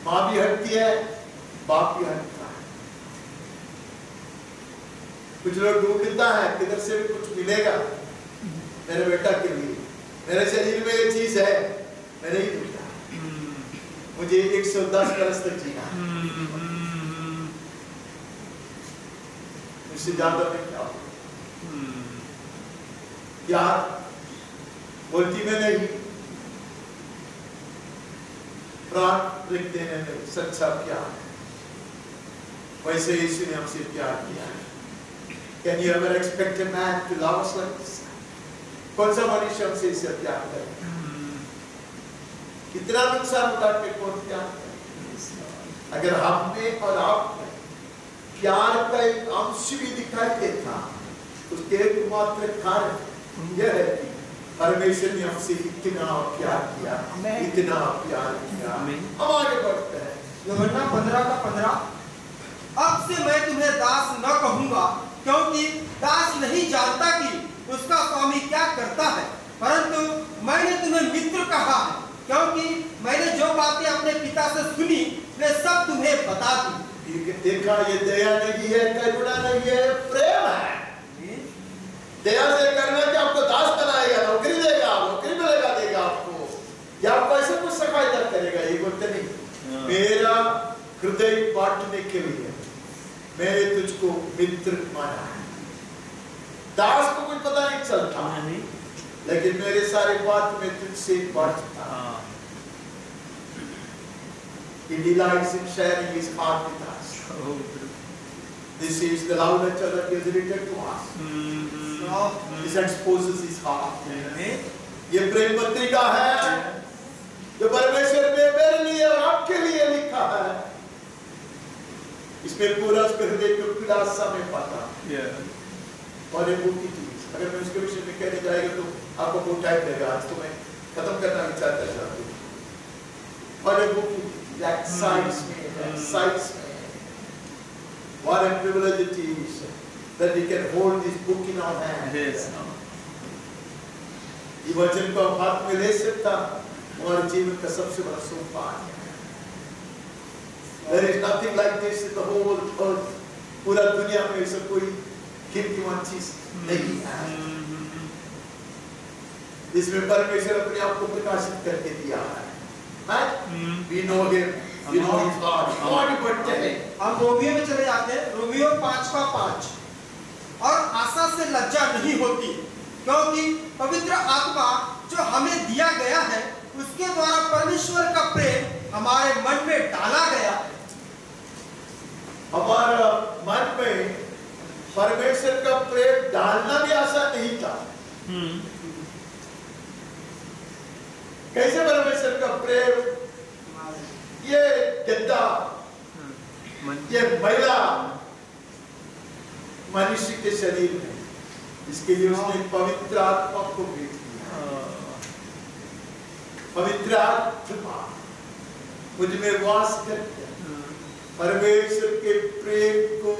माँ भी हटती है, बाप भी हटता है। कुछ लोग ढूंढता है किधर से भी कुछ मिलेगा मेरे बेटा के लिए, मेरे शरीर में ये चीज है, मैं नहीं ढूंढता, मुझे 110 बरस तक जीना है, उससे ज्यादा मैं क्या प्यार बोलती में नहीं, प्राण रख देने में सच्चा प्यार है। वैसे यीशु ने हमसे प्यार किया है। Can you ever expect a man to love us like this? कौन सा मनुष्य हमसे इसे प्यार करे? कितना नुकसान उठा के कौन प्यार करे? अगर हम में और आप में प्यार का एक अंश भी दिखाई देता, उसके एकमात्र कारण यह है कि परमेश्वर ने हमसे इतना प्यार किया, इतना प्यार किया। हम आगे बढ़ते हैं। यूहन्ना 15 का 15। अब से मैं तुम्हें दास न कहूंगा, क्योंकि दास नहीं जानता कि उसका स्वामी क्या करता है, परंतु मैंने तुम्हें मित्र कहा है, क्योंकि मैंने जो बातें अपने पिता से सुनी वे सब तुम्हें बता दी। ये देखा, ये दया नहीं है, करुणा नहीं है, प्रेम है। दया से करना कि आपको दास बनाएगा, नौकरी देगा, नौकरी मिलेगा, देगा आपको, या आपको ऐसे कुछ सहायता करेगा, ये बोलते नहीं। मेरा हृदय बांटने के लिए मैंने तुझको मित्र माना है। दास को कुछ पता नहीं चलता, लेकिन मेरे सारे बात में तुझसे बांटता। He delights in sharing his heart with us. This is the love letter that he has written to us. This exposes his heart. ये प्रेम पत्रिका है जो परमेश्वर ने मेरे लिए और आपके लिए लिखा है। इसमें पूरा उसके हृदय को खुलासा में पाता। और ये बुक की चीज, अगर मैं उसके विषय में कहने जाएगा तो आपको बहुत टाइम लगेगा। आज तो मैं खत्म करना विचार कर रहा हूँ। और ये book excites me. What a privilege it is that we can hold this book in our hand. Yes. ये वचन को हम हाथ में ले सकता, हमारे जीवन का सबसे बड़ा सोपान है। There is nothing like this in the whole earth. पूरा दुनिया में ऐसा कोई कीमतीमान चीज नहीं है। इसमें परमेश्वर अपने आप को प्रकाशित करके दिया है। We know him, we know his God. God बढ़ते हैं। हम रोमियो में चले जाते हैं, रोमियो 5:5। और आशा से लज्जा नहीं होती, क्योंकि पवित्र आत्मा जो हमें दिया गया है, उसके द्वारा परमेश्वर का प्रेम हमारे मन में डाला गया है। हमारा मन में परमेश्वर का प्रेम डालना भी आसान नहीं था। कैसे परमेश्वर का प्रेम, ये गद्दा, ये महिला मनुष्य के शरीर में, इसके लिए उसने पवित्र आत्मा को भेज दिया। पवित्र आत्मा मुझ में वास करके परमेश्वर के प्रेम को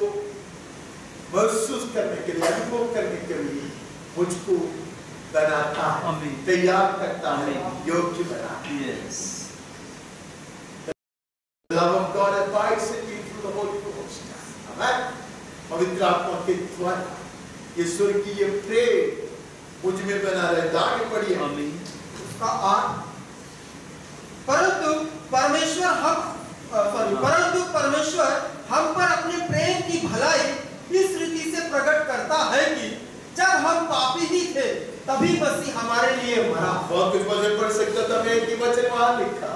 महसूस करने के लिए, अनुभव करने के लिए मुझको बनाता है, तैयार करता है, योग्य बनाता है। Yes. The love of God abides in me through the Holy Ghost. Amen. पवित्र आत्मा के द्वारा ये स्वर्गीय प्रेम मुझ में बना रहता है। पढ़िए उसका परंतु परमेश्वर हम पर अपने प्रेम की भलाई इस रीति से प्रकट करता है कि जब हम पापी ही थे तभी मसीह हमारे लिए मरा। बहुत कुछ वचन पढ़ सकता था, मैं एक ही वचन वहां लिखा,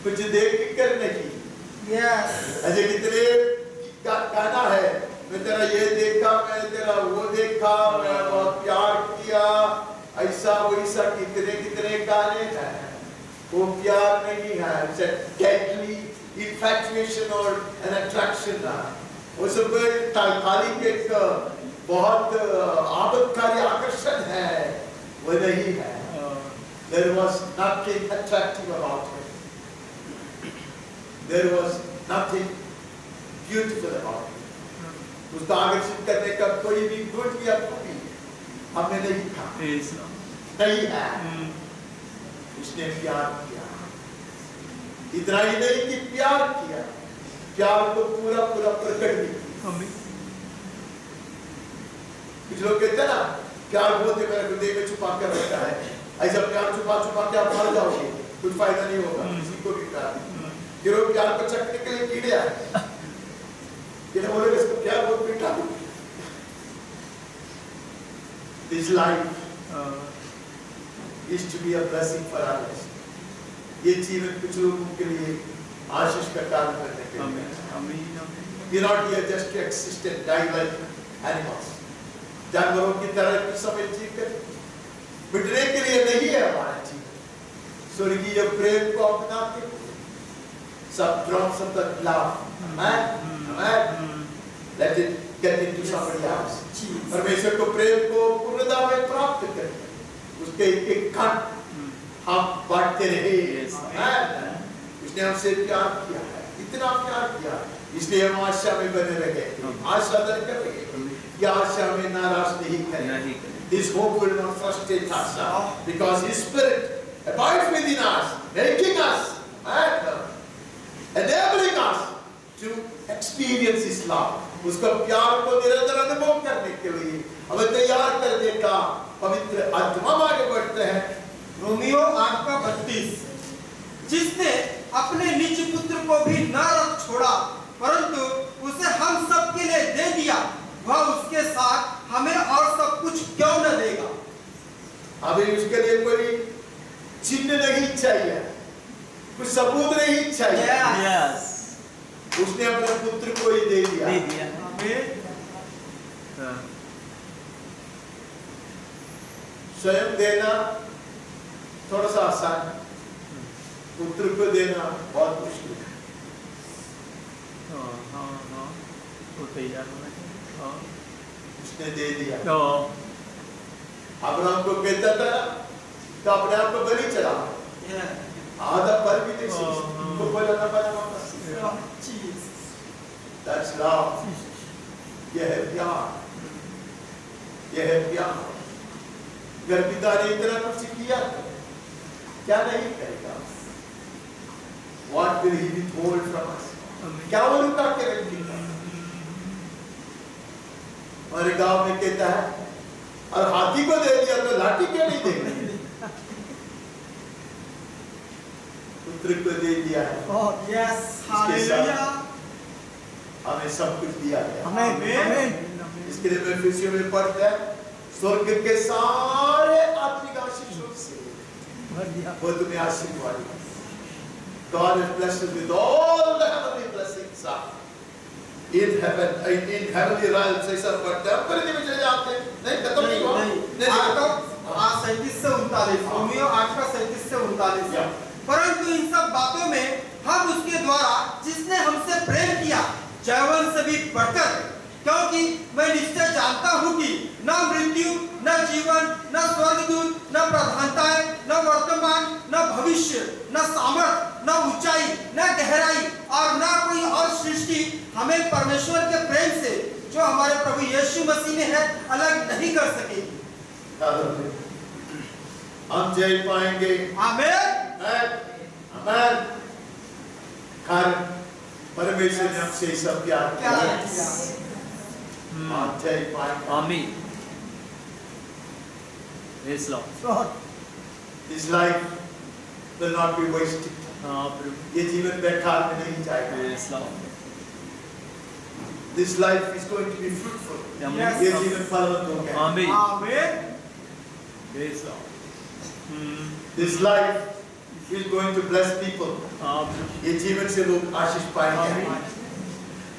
कुछ देख कर नहीं। अजय कितने गाना है, मैं तेरा ये देखा, मैं तेरा वो देखा, मैं बहुत प्यार किया, ऐसा वैसा, कितने कितने गाने हैं। वो प्यार नहीं है, it's a deadly infatuation or an attraction है। वो सब तात्कालिक एक बहुत आबदकारी आकर्षण है, वो नहीं है। There was nothing attractive about it. There was nothing beautiful about it. उसको आकर्षित करने का कोई भी गुण या खूबी हमें नहीं था, नहीं है। उसने प्यार किया, इतना ही नहीं कि प्यार किया, प्यार को पूरा पूरा प्रकट भी किया। कुछ लोग कहते हैं ना, प्यार बहुत मेरे हृदय में छुपा कर रखता है। ऐसा प्यार छुपा छुपा के आप मर जाओगे, कुछ फायदा नहीं होगा किसी को भी। प्यार को चखने के लिए कीड़े आए, बोले इसको प्यार बहुत मीठा। This life is to be a blessing for others. ये जीवन कुछ लोगों के लिए आशीष का कारण बनने के लिए। We are not here just to exist and die like animals. जानवरों की तरह कुछ समय जीकर मिटने के लिए नहीं है हमारा जीवन। स्वर्गीय प्रेम को अपना के सब drops of the love, amen, let it get into somebody else. परमेश्वर को प्रेम को पूर्णता में प्राप्त करके उसके एक कण हम बांटते रहे। उसने हमसे प्यार किया है, इतना प्यार किया, इसलिए हम आशा में बने रहे, आशा दर कर रहे, या आशा में नाराज नहीं करें। This hope will not frustrate us, because His Spirit abides within us, making us, enabling us to experience His love. उसका प्यार को निरंतर अनुभव करने के लिए हमें तैयार करने का पवित्र आत्मा आगे बढ़ते हैं। रोमियो 8:32, जिसने अपने निज पुत्र को भी न रख छोड़ा परंतु उसे हम सब के लिए दे दिया, वह उसके साथ हमें और सब कुछ क्यों न देगा। अभी उसके लिए कोई चिन्ह नहीं चाहिए, कुछ सबूत नहीं चाहिए। Yes. उसने अपने पुत्र को ही दे दिया। दे दिया। आमीन। हाँ। स्वयं देना थोड़ा सा आसान है, पुत्र को देना बहुत मुश्किल है। हाँ, वो तैयार होना चाहिए। हाँ। उसने दे दिया। हाँ। अब्राहम को कहता था तो अपने आप को बलि चढ़ा, आधा पर भी नहीं को बोलना पड़ा वापस। That's love. यह है प्यार, यह है प्यार। अगर पिता ने इतना कुछ किया तो क्या नहीं करेगा? What will He withhold from us? क्या वो लुका के रखेगा? हमारे गांव में कहता है, और हाथी को दे दिया तो लाठी क्यों नहीं देगा? पुत्र को दे दिया है, यस, हालेलुया। हमें सब कुछ दिया गया। आमीन। इसके लिए मैं फिर में पढ़ता है, स्वर्ग के सारे आत्मिक आशीषों से वो तुम्हें आशीर्वाद देगा। God has blessed us with all the heavenly blessings in heaven, in heavenly realms। ऐसा पढ़ते हैं, परिधि में चले जाते हैं, नहीं खत्म नहीं हुआ। नहीं, 37 से 39, रोमियो 8:37 से 39। परंतु इन सब बातों में हम उसके द्वारा जिसने हमसे प्रेम किया जयवन से भी बढ़कर, क्योंकि मैं निश्चय जानता हूँ कि न मृत्यु, न जीवन, न स्वर्गदूत, न प्रधानताएं, न वर्तमान, न भविष्य, न सामर्थ, न ऊंचाई, न गहराई और न कोई और सृष्टि हमें परमेश्वर के प्रेम से जो हमारे प्रभु यीशु मसीह में है अलग नहीं कर सकेगी। हम जय पाएंगे। आमीन। आमीन। कारण परमेश्वर ने हमसे सब प्यार किया। हम जय पाएंगे। आमीन। Yes, Lord. This life will not be wasted. हाँ प्रभु। ये जीवन बेकार में नहीं जाएगा। Yes, Lord. This life is going to be fruitful. Yes. ये जीवन फलवंत होगा। आमीन। आमीन। Yes, Lord. This life is going to bless people. हाँ प्रभु। ये जीवन से लोग आशीष पाएंगे।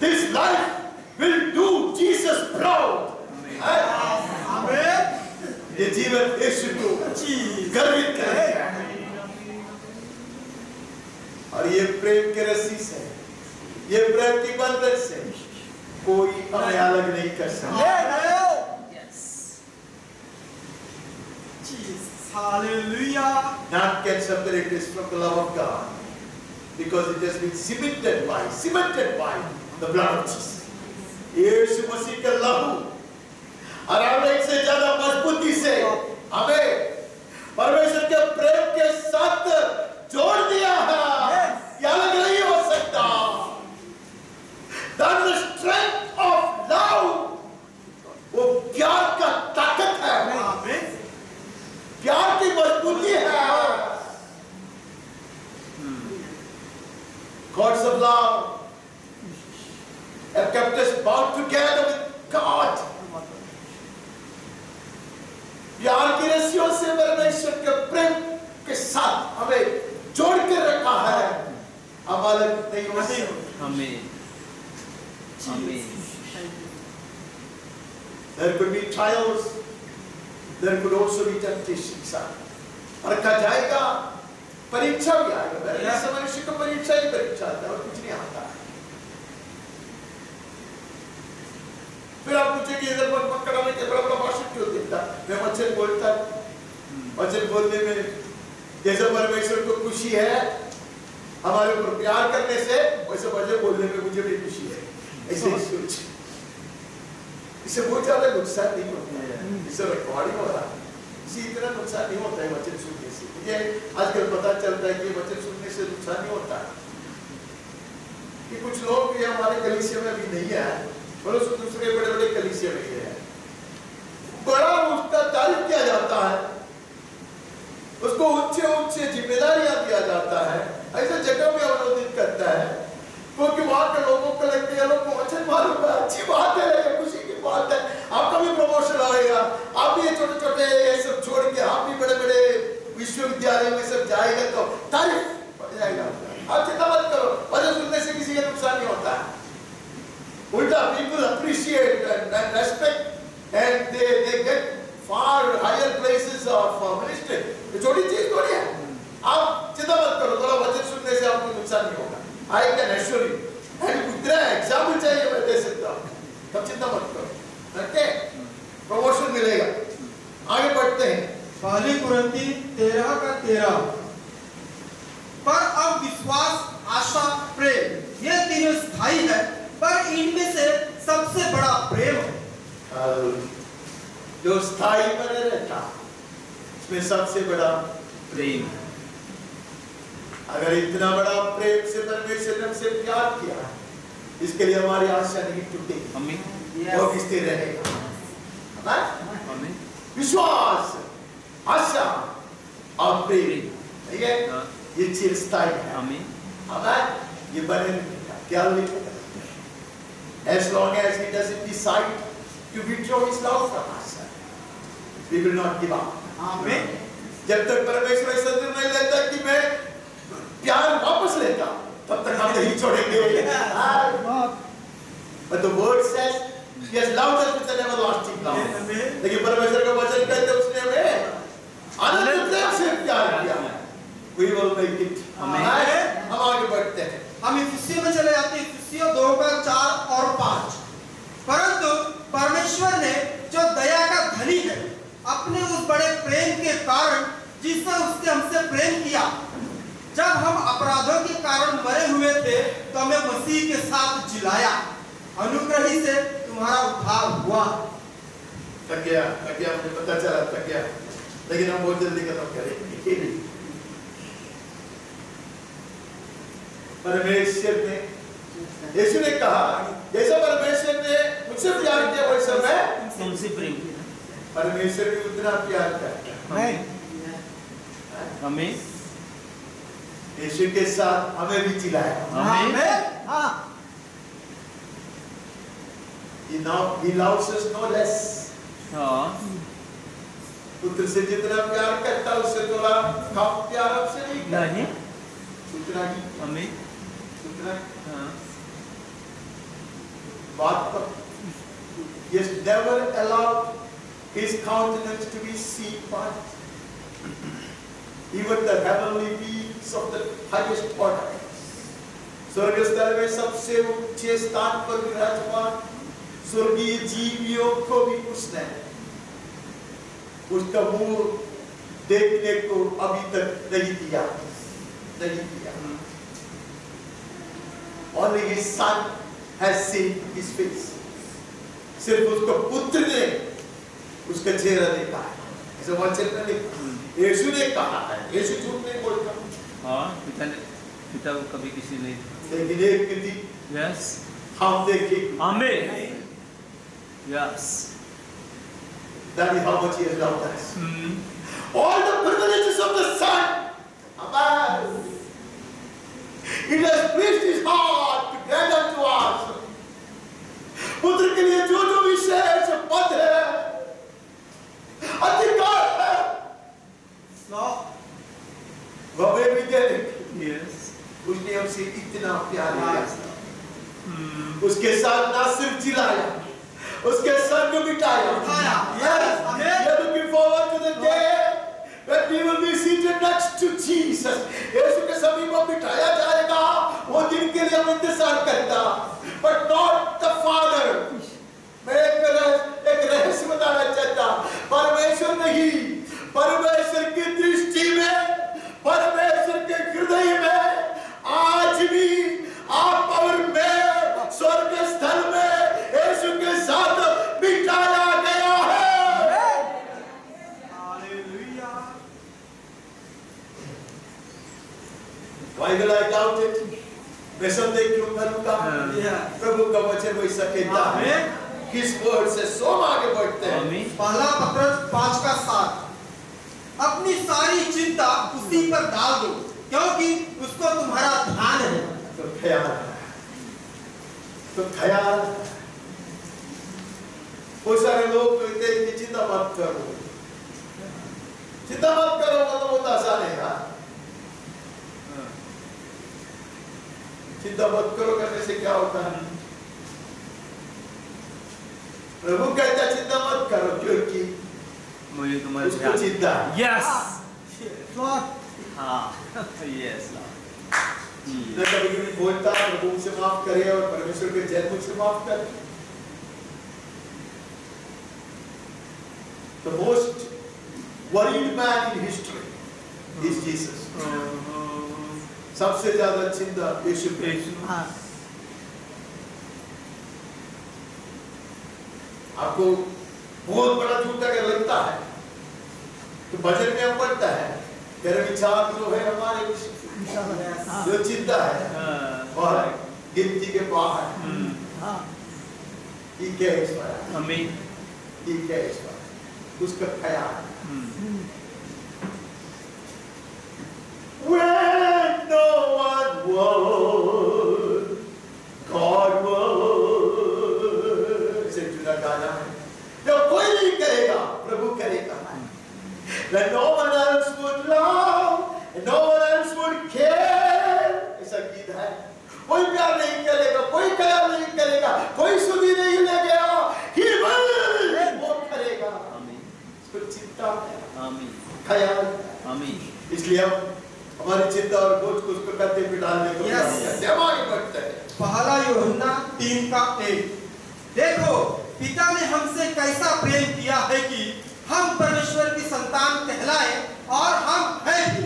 This life will do Jesus proud. आमीन। ये जीवन यीशु को गर्वित करेगा। और ये प्रेम के रस्सी से, ये प्रेम की बंधन से कोई हमें अलग नहीं कर सकता। Hallelujah. None can separate us from the love of God, because it has been cemented by the blood of Jesus. यीशु मसीह का लहू और हमें इससे ज्यादा मजबूती से हमें परमेश्वर के प्रेम के साथ जोड़ दिया है। ये अलग नहीं हो सकता। That's the strength of love. वो प्यार का ताकत है, प्यार की मजबूती है। Gods of love have kept us bound together with God. प्यार की रस्सियों से परमेश्वर के प्रेम के साथ हमें जोड़ के रखा है। हम अलग नहीं हो सकते। आमीन। आमीन। There could be trials, there could also be temptations. परखा जाएगा, परीक्षा भी आएगा। ऐसा मनुष्य को परीक्षा ही परीक्षा आता है और कुछ नहीं आता। फिर आप पूछेंगे इधर पर पकड़ा में क्या बड़ा भाषण क्यों देता? मैं वचन बोलता, वचन बोलने में जैसे परमेश्वर को खुशी है हमारे ऊपर प्यार करने से, वैसे वचन बोलने में मुझे भी खुशी है। ऐसे ही सोच, इससे बहुत ज्यादा नुकसान नहीं होता है। इससे रिकॉर्डिंग हो रहा है, इसी इतना नुकसान नहीं होता है वचन सुनने से। मुझे आजकल पता चलता है कि वचन सुनने से नुकसान नहीं होता। कि कुछ लोग ये हमारे कलीसिया में भी नहीं है, और उस दूसरे बड़े बड़े कलीसिया में ये है, बड़ा उसका तारीफ किया जाता है, उसको ऊंचे ऊंचे जिम्मेदारियां दिया जाता है, ऐसे जगह में अवरोधित करता है, क्योंकि वहां के लोगों को लगता है लोग वचन मालूम है, अच्छी बात है, ये खुशी की बात है, आपका भी प्रमोशन आएगा, आप भी ये छोटे छोटे ये सब छोड़ के आप भी बड़े बड़े विश्वविद्यालय में सब जाएगा तो तारीफ बढ़ जाएगा। आप चिंता मत करो, वचन सुनने से किसी का नुकसान नहीं होता है, उल्टा people appreciate and respect and they get far higher places of ministry। ये छोटी चीज थोड़ी है, आप चिंता मत करो, थोड़ा वचन सुनने से आपको नुकसान नहीं होगा। I can assure you, and इतना एग्जाम्पल चाहिए मैं दे सकता हूँ, तब चिंता मत करो, ओके, प्रमोशन मिलेगा। आगे बढ़ते हैं, पहली कुरिन्थी 13:13, पर अब विश्वास, आशा, प्रेम ये तीनों स्थायी है, पर इनमें से सबसे बड़ा प्रेम है। जो स्थायी बने रहता, इसमें सबसे बड़ा प्रेम। अगर इतना बड़ा प्रेम से परमेश्वर ने हमसे प्यार किया, इसके लिए हमारी आशा नहीं टूटेगी, आमीन। वो स्थिर रहेगा। आमीन। विश्वास, आशा और प्रेम, ठीक है, हाँ। ये चिरस्थायी है। आमीन। आमीन। ये बने रहेगा, क्या लिखा है? As long as he doesn't decide to withdraw his love from us, we will not give up. आमीन। जब तक परमेश्वर ऐसा निर्णय लेता कि मैं प्यार वापस लेता, तब तक हम नहीं छोड़ेंगे। But the word says he has loved us with an everlasting love। लेकिन परमेश्वर का वचन कहते हैं उसने हमें अनंत प्रेम से प्यार किया। We will make it। आमीन। हम आगे बढ़ते हैं। हम इफिसियों में चले जाते हैं, इफिसियों 2:4 और 5। परंतु परमेश्वर ने जो दया का धनी है, अपने उस बड़े प्रेम के कारण जिससे उसने हमसे प्रेम किया, जब हम अपराधों के कारण मरे हुए थे तो हमें मसीह के साथ जिलाया, अनुग्रह ही से तुम्हारा उद्धार हुआ। थक गया मुझे पता चला, थक गया, लेकिन हम बहुत जल्दी खत्म करेंगे। परमेश्वर ने, यीशु ने कहा, जैसा परमेश्वर ने मुझसे प्यार किया वैसा मैं तुमसे प्रेम किया। परमेश्वर भी उतना प्यार करता है। आमीन। यीशु के साथ हमें भी जिलाया। आमीन। He loves us no less। हाँ। पुत्र से जितना प्यार करता है उससे थोड़ा कम प्यार आपसे नहीं करता। नहीं। उतना ही। आमीन। उतना। हाँ। बात पर He has never allowed his countenance to be seen by even the heavenly beings of the highest order। स्वर्ग स्थल में सबसे ऊंचे स्थान पर विराजमान स्वर्गीय जीवियों को भी उसने उसका मुंह देखने को अभी तक नहीं दिया। Only his son has seen his face। सिर्फ उसका पुत्र ने उसका चेहरा देखा है, ऐसा वचन में लिखा। यीशु ने कहा है, यीशु झूठ नहीं बोलता। हाँ, पिता को कभी किसी ने, लेकिन एक दिन यस हम देखेंगे। आमीन। Yes. That is how much he has loved us। All the privileges of the Son, amen, it has pleased his heart to grant unto us। पुत्र के लिए जो जो विशेष पद है, अधिकार है, वो हमें भी दे देंगे। यस। उसने हमसे इतना प्यार किया, उसके साथ ना सिर्फ जिलाया, उसके संग मिटाया। Yes, we are looking forward to the day when we will be seated next to Jesus। यीशु के समीप बिठाया जाएगा, वो दिन के लिए हम इंतजार करता। But not the Father। मैं एक रहस्य बताना चाहता, परमेश्वर नहीं, परमेश्वर की दृष्टि में, परमेश्वर के हृदय में आज भी आप और मैं स्वर्ग स्थल में यीशु के साथ बिठाया गया है। Hallelujah. Why will I doubt it? मैं संदेह क्यों करूंगा? प्रभु का वचन वैसा कहता है। किस वर्ड से सोम आगे बढ़ते हैं। पहला पत्रस 5:7 अपनी सारी चिंता उसी पर डाल दो क्योंकि उसको तुम्हारा ध्यान है। तो ख्याल बहुत सारे लोग कहते हैं कि चिंता मत करो। चिंता मत करो मतलब बहुत आसान है यार। चिंता मत करो करने से क्या होता है? प्रभु कहता है चिंता मत करो क्योंकि मुझे तुम्हारी उसको चिंता है। यस हाँ यस मैं कभी बोलता प्रभु से माफ करे और परमेश्वर के जैन मुझसे माफ करे। The most worried man in history is Jesus. सबसे ज्यादा चिंता यीशु क्रिस्ट। आपको बहुत बड़ा झूठ अगर लगता है तो भजन में हम पढ़ता है तेरे विचार जो है हमारे जो चिंता है और गिनती के बाहर। ठीक है इस पर आमीन। ठीक है इस पर उसका ख्याल। When no one would, God would। इसे जुदा गाना है। जब कोई नहीं करेगा प्रभु करेगा। When no one else would love and no one else would care। ऐसा गीत है। कोई प्यार नहीं करेगा, कोई ख्याल नहीं करेगा, कोई सुधी नहीं लगेगा। He will, वो करेगा। इसको चिंता है, ख्याल। इसलिए हम हमारी चिंता और बोझ को उसको कंधे पे डालने को आगे बढ़ते हैं। पहला यूहन्ना 3:1 देखो पिता ने हमसे कैसा प्रेम किया है कि हम परमेश्वर की संतान कहलाए और हम हैं भी।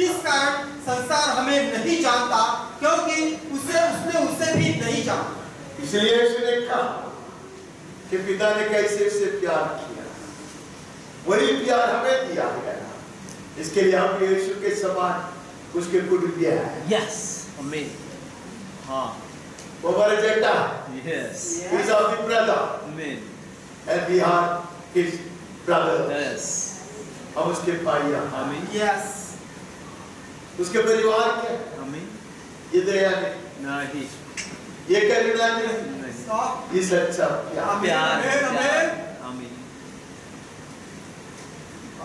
इस कारण संसार हमें नहीं जानता क्योंकि उसने उसे भी नहीं जाना। इसलिए उसने कहा कि पिता ने कैसे उससे प्यार किया, वही प्यार हमें दिया गया। इसके लिए हम यीशु के समान उसके कुटुंबिया है। यस आमीन। हाँ वो हमारे बेटा। Yes he is our brother आमीन। and we are his brothers। Yes हम उसके भाई हैं। आमीन। यस उसके परिवार के आमीन। ये दया नहीं, नहीं ये करुणा नहीं, ये सच्चा प्यार। प्यार। आमीन।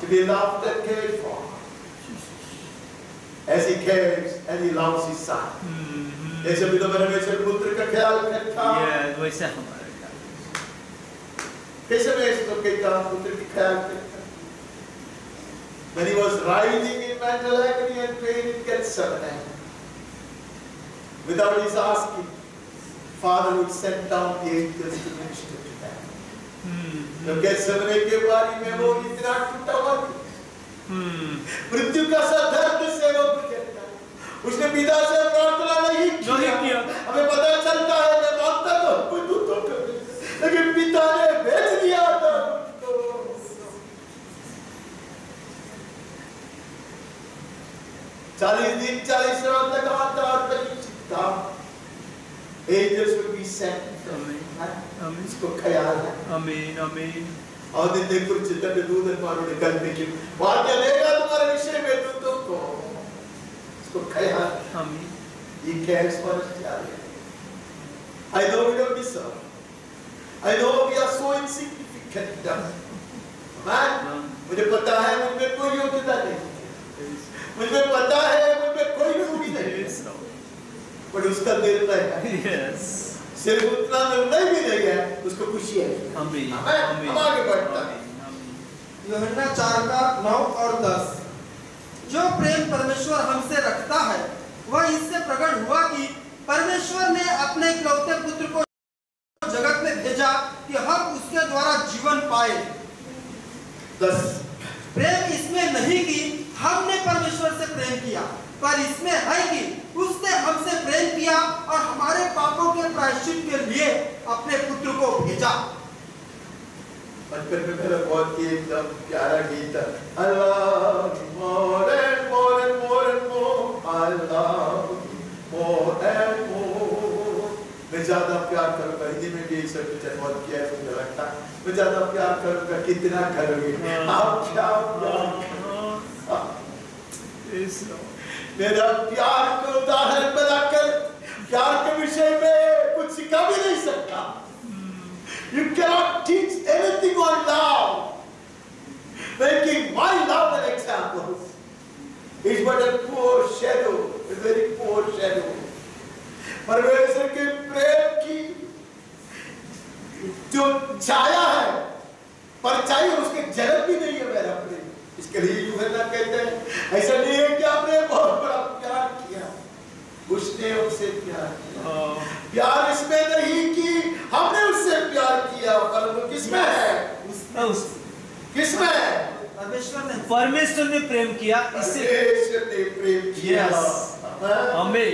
To be loved and cared for as he cares and he loves his son। जैसे पिता परमेश्वर पुत्र का ख्याल करता है, वैसे हमारा ख्याल। कैसे मैं इसको कहता हूँ पुत्र की ख्याल करता। When he was writhing in mental agony and pain in Gethsemane, without his asking, Father would send down the angels to minister to them। जब गethsemane के बारे में वो इतना टूटा हुआ मृत्यु का सा दर्द से वो गुजरता है, उसने पिता से प्रार्थना नहीं किया। हमें पता चलता है मैं मानता तो कोई तो कर दे, लेकिन पिता ने भेज दिया था उसको। 40 दिन 40 रात तक लगातार परीक्षित था। Angels will be sent। आमीन। इसको ख्याल है। आमीन आमीन। और दिन देखो चित्त में दूध मारो निकलने की वाक्य लेगा तुम्हारे विषय में दूतों को। इसको ख्याल। आमीन। He cares for us, darling। I know we don't deserve। I know we are so insignificant। Man, मुझे पता है मुझमें कोई योग्यता नहीं, मुझे पता है मुझमें कोई खूबी नहीं, पर उसका निर्णय है। यस सिर्फ उतना निर्णय भी नहीं है, उसको खुशी है। आमीन। हम आगे बढ़ते हैं। यूहन्ना 4:9 और 10 जो प्रेम परमेश्वर हमसे रखता है वह इससे प्रकट हुआ कि परमेश्वर ने अपने इकलौते पुत्र को जगत में भेजा कि हम उसके द्वारा जीवन पाए। 10 प्रेम इसमें नहीं कि हमने परमेश्वर से प्रेम किया, पर इसमें है कि उसने हमसे प्रेम किया और हमारे पापों के प्रायश्चित के लिए अपने पुत्र को भेजा। बचपन में मेरा बहुत ही एकदम प्यारा गीत है, I love you more and more and more and more, I love you more and more मैं ज्यादा प्यार करूंगा, हिंदी में भी सब कुछ अनुवाद किया है, मुझे लगता है मैं ज्यादा प्यार करूंगा, कितना करोगे आप, क्या मेरा प्यार को उदाहरण बनाकर प्यार के विषय में कुछ सिखा भी नहीं सकता। You cannot teach anything on love. Making my love an example is but a poor shadow, a very poor shadow. परमेश्वर के प्रेम की जो छाया है, परछाई है, उसके झलक भी नहीं है मेरा प्रेम। इसके लिए यूहन्ना कहते हैं ऐसा नहीं है कि आपने बहुत बड़ा प्यार किया, उसने उससे प्यार किया। प्यार इसमें नहीं कि हमने उससे प्यार किया, परंतु किसमें है? किसमें है? परमेश्वर ने प्रेम किया, इससे परमेश्वर ने प्रेम किया। हमें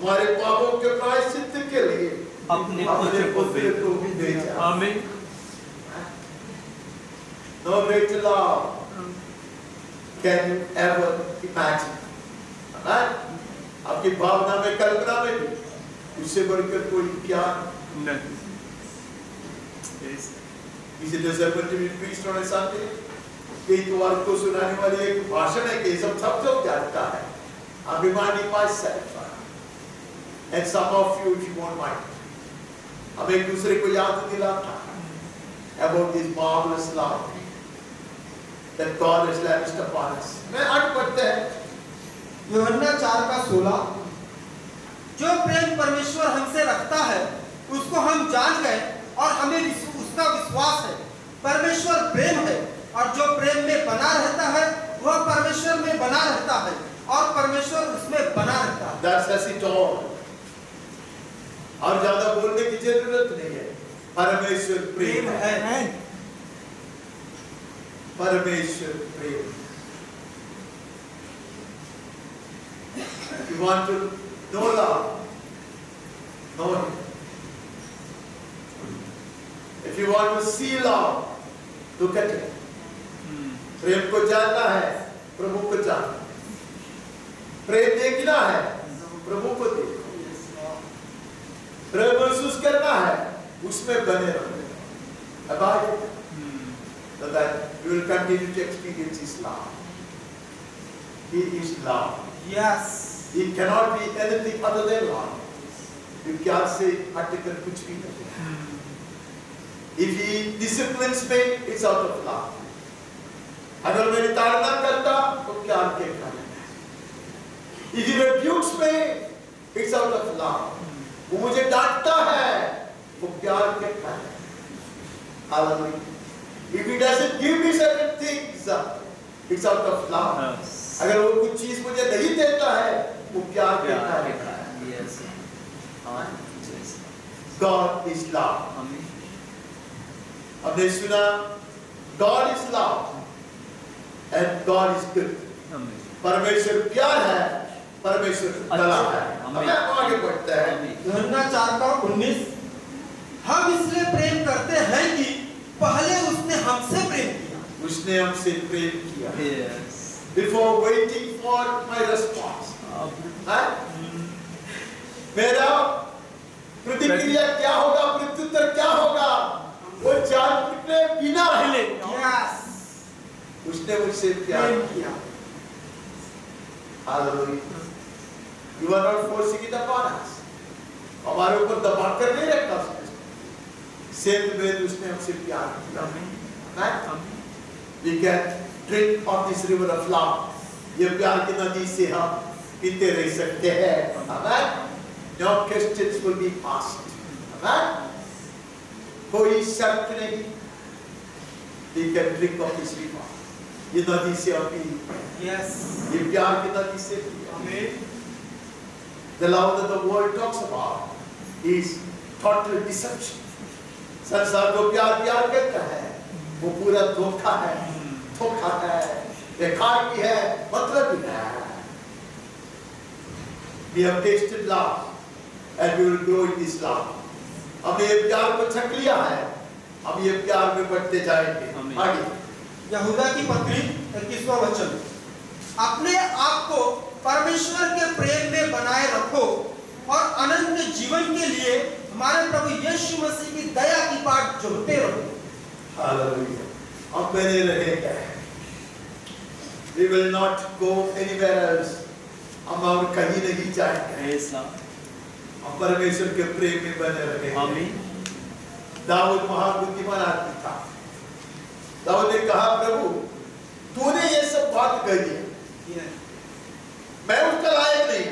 हमारे पापों के प्रायश्चित के लिए अपने पुत्र को भेजा। आमीन। No greater love can you ever imagine. आपकी भावना में, कल्पना में भी उससे बढ़कर कोई प्यार नहीं। किसी डिसेंबर में प्रीस्ट होने सामने कई द्वार को सुनाने वाली एक भाषण है कि सब जानता है। I'm reminding myself and some of you if you won't mind, हम एक दूसरे को याद दिलाता about this marvelous love that God has lavished upon us. मैं आगे बढ़ते हैं यूहन्ना 4:16, जो प्रेम परमेश्वर हमसे रखता है उसको हम जान गए और हमें उसका विश्वास है। परमेश्वर प्रेम है और जो प्रेम में बना रहता है वह परमेश्वर में बना रहता है और परमेश्वर उसमें बना रहता है। That's it all. और ज्यादा बोलने की जरूरत नहीं है। परमेश्वर प्रेम है। परमेश्वर प्रेम। If you want to know love, know Him. If you want to see love, look at Him. प्रेम को जानना है, प्रभु को जानना। प्रेम देखना है, प्रभु को देखना। प्रेम महसूस करना है, उसमें बने रहना। Abide in Him, so that you will continue to experience His love. He is love. Yes. He cannot be anything other than love. You can't say हटकर कुछ भी नहीं। If He disciplines me, it's out of love. अगर मेरी ताड़ना करता तो प्यार के कारण। If He rebukes me, it's out of love. वो मुझे डांटता है, वो प्यार के कारण। Hallelujah. If He doesn't give me certain things, it's out of love. अगर वो कुछ चीज मुझे नहीं देता है, वो प्यार के कारण। God is love. हमने सुना God is love and God is good. परमेश्वर प्यार है, परमेश्वर दया है। अब आगे बढ़ते हैं। यूहन्ना 4:19, हम इसलिए प्रेम करते हैं कि पहले उसने हमसे प्रेम किया। उसने हमसे प्रेम किया। Before waiting for my response. मेरा प्रतिक्रिया क्या होगा, प्रत्युत्तर क्या होगा, वो जानने बिना हिले। उसने मुझसे प्यार किया। Hallelujah. You are not forcing it upon us. हमारे ऊपर दबा कर नहीं रखा उसने। सेम वे उसने हमसे प्यार किया। We can drink of this river of love. ये प्यार की नदी से हम पीते रह सकते हैं। Amen. No questions will be asked. Amen. कोई शर्त नहीं। We can drink of this river. ये नदी से हम पी। Yes. ये प्यार की नदी से P. Amen. The love that the world talks about is total deception. संसार को प्यार कहता है, वो पूरा धोखा है, बेकार भी है, मतलब भी है। We have tasted love and we will grow in this love. हमने ये प्यार को छक लिया है, हम ये प्यार में बढ़ते जाएंगे। आगे यहूदा की पत्री 21वां वचन, अपने आप को परमेश्वर के प्रेम में बनाए रखो, और अनंत जीवन के लिए हमारे प्रभु यीशु मसीह की दया की बाट जोहते रहो। हालेलुया। हम बने रहेंगे। We will not go anywhere else. हम और कहीं नहीं जाएंगे। हम परमेश्वर के प्रेम में बने रहेंगे। आमीन। दाऊद महाबुद्धिमान आदमी था। दाऊद ने कहा, प्रभु तूने ये सब बात कही है, मैं उसका लायक नहीं,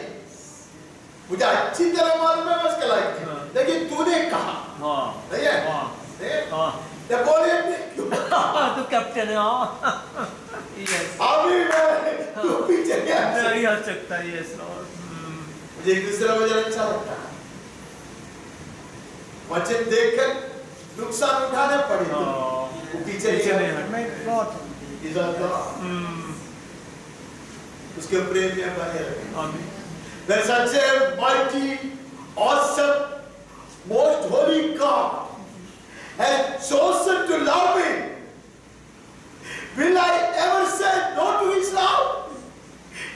मुझे अच्छी तरह मालूम है मैं उसका लायक नहीं, लेकिन तूने कहा नहीं है, नेपोलियन ने क्यों तो कैप्टन है। अभी मैं तू पीछे क्या नहीं आ सकता। Yes Lord. मुझे एक दूसरा वजह अच्छा लगता है, वचन देखकर नुकसान उठाने पड़े तो वो पीछे नहीं उसके प्रेम में बने रहे। There's such a mighty, awesome, most holy God has chosen to love me. Will I ever say no to His love?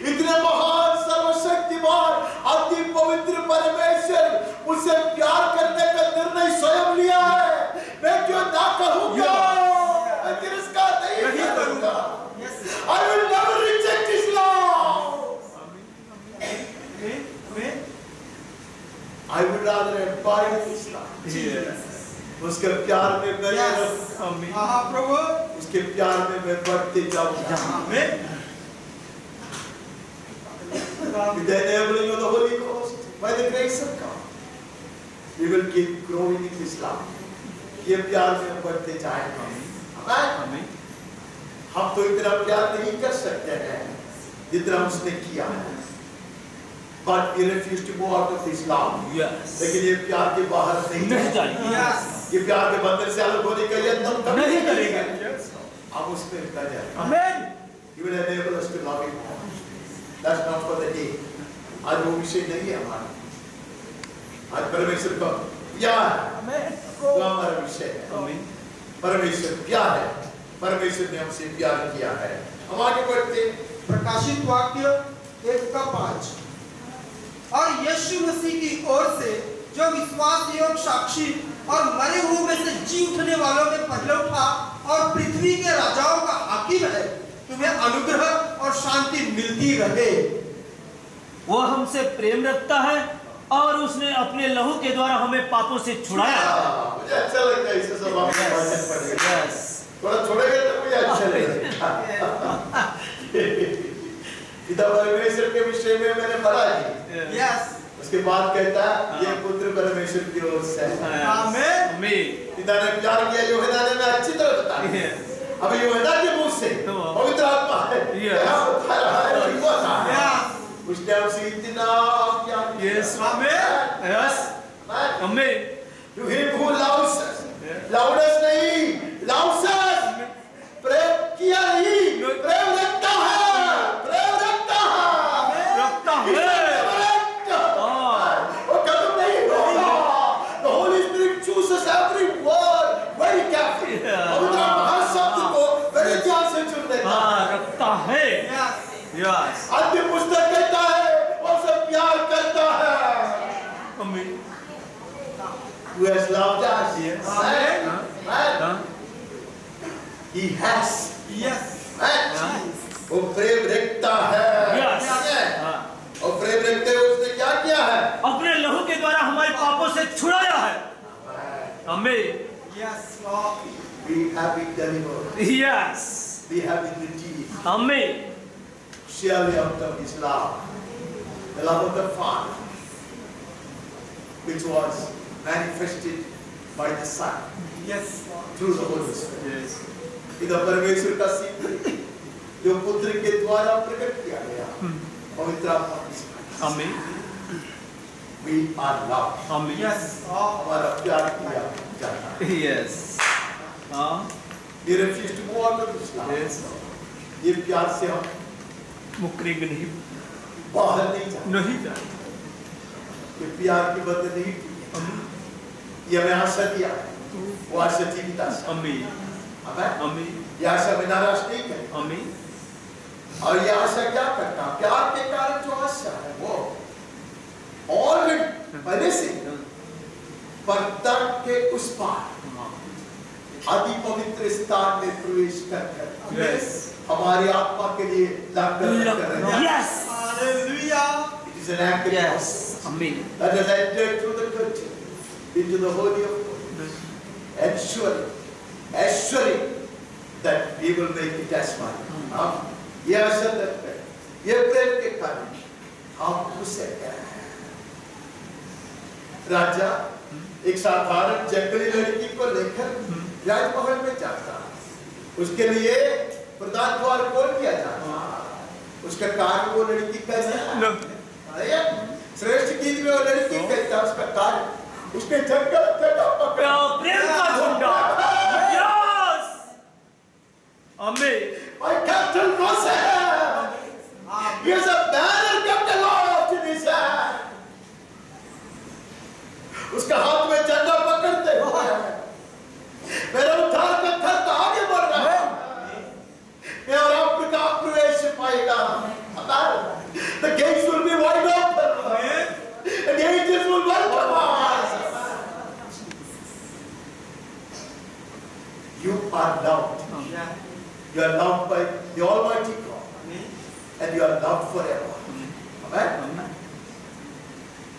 इतने महान सर्वशक्तिमान अति पवित्र परमेश्वर मुझसे प्यार करने का निर्णय स्वयं लिया है, मैं क्यों ना कहूँगा? मैं तिरस्कार नहीं करूँगा। I will never reject His love. I would rather abide in His love. उसके प्यार में मैं प्रभु उसके प्यार में मैं बढ़ते जाऊँगा। With the enabling of the Holy Ghost, by the grace of God, we will keep growing in His love. ये प्यार में बढ़ते जाएंगे। आमीन। हम तो इतना प्यार नहीं कर सकते हैं जितना उसने किया है। But we refuse to move out of His love. Yes. लेकिन ये प्यार के बाहर नहीं जाएंगे। ये प्यार के बंधन से अलग होने का यत्न कभी नहीं करेंगे। हम उसमें रह जाएंगे। आमीन। He will enable us to love Him. That's not for the day. आज वो विषय नहीं है हमारा। आज परमेश्वर का प्यार वो हमारा विषय है। परमेश्वर प्यार है। परमेश्वर ने हमसे प्यार किया है। हम आगे बढ़ते। प्रकाशित वाक्य 1:5। और यीशु मसीह की ओर से जो विश्वास योग साक्षी और मरे हुए में से जी उठने वालों में पहले उठा और पृथ्वी के राजाओं का हाकिम है, तुम्हें अनुग्रह और शांति मिलती रहे। वो हमसे प्रेम रखता है और उसने अपने लहू के द्वारा हमें पापों से छुड़ाया। मुझे अच्छा लगता है इसे सब आपने वचन पढ़ेगा। थोड़ा छोड़ेगा तो मुझे अच्छा लगेगा। पिता परमेश्वर के विषय में मैंने पढ़ा ही। यस। उसके बाद कहता है ये पुत्र परमेश्वर की ओर से है। आमीन। पिता ने प्यार किया, यूहन्ना ने मैं अच्छी तरह बताया। अभी यूहन्ना के मुंह से पवित्र आत्मा है क्या बता रहा है? उसने हमसे इतना प्यार किया। Yes. Yes. Amen. To him who loves us, loved us नहीं, loves us, प्रेम किया नहीं, प्रेम रखता है, प्रेम रखता है, रखता है। वो कदम नहीं होगा। The Holy Spirit chooses every word very carefully. पवित्र आत्मा हर शब्द को बड़े ध्यान से चुन लेता है। रखता है। Yes. अंतिम पुस्तक कहता है वो सब प्यार करता है। Amen. Who has loved us? Yes. Right? He has. Yes. Right? वो प्रेम रखता है। Yes. और प्रेम रखते हुए उसने क्या किया है? अपने लहू के द्वारा हमारे पापों से छुड़ाया है। Amen. Yes, Lord. We have been delivered. Yes. We have been redeemed. Amen. Surely out of His love, the love of the Father, which was manifested by the Son Yes, Lord. through the Holy Spirit. Yes. इधर परमेश्वर का सीख जो पुत्र के द्वारा प्रकट किया गया पवित्र आत्मा की शक्ति। Amen. We are loved. Amen. Yes, Lord. हमारा प्यार किया जाता है। Yes. We refuse to move out of this love. Yes. ये प्यार से हम मुकरेंगे नहीं। बाहर नहीं जाते। नहीं जाए। ये प्यार की बंधन नहीं टूटी। ये हमें आशा दिया है। वो आशा जीविता है। Amen. Amen. ये आशा में नाराज नहीं करें। Amen. और ये आशा क्या करता है? प्यार के कारण जो आशा है वो ऑलरेडी पहले से पर्दा के उस पार अति पवित्र स्थान में प्रवेश कर हमारी आत्मा के लिए Yes. Hallelujah. It is an act of Yes. God. Amen. Let us enter through the curtain into the holy of holies, assuring that we will make it as one. हम ये आशा रखते हैं, ये प्रेम के कारण हम उसे राजा एक साधारण जंगली लड़की को लेकर राजमहल में जाता, उसके लिए प्रधान द्वार खोल दिया जाता, उसका कार्य वो लड़की कैसे श्रेष्ठ गीत में वो लड़की कहता, उसका कार्य उसके जंगल प्रेम का झंडा। Yes. Amen. My captain was there. He has a banner kept aloft in his hand. उसका हाथ में झंडा पकड़ते हुए मेरा उद्धार का खर्च आगे बढ़ रहा है। मैं और आपका प्रवेश पाएगा। The gates will be wide open. And the angels will welcome us. You are loved. You are loved by the Almighty God. And you are loved forever. Amen.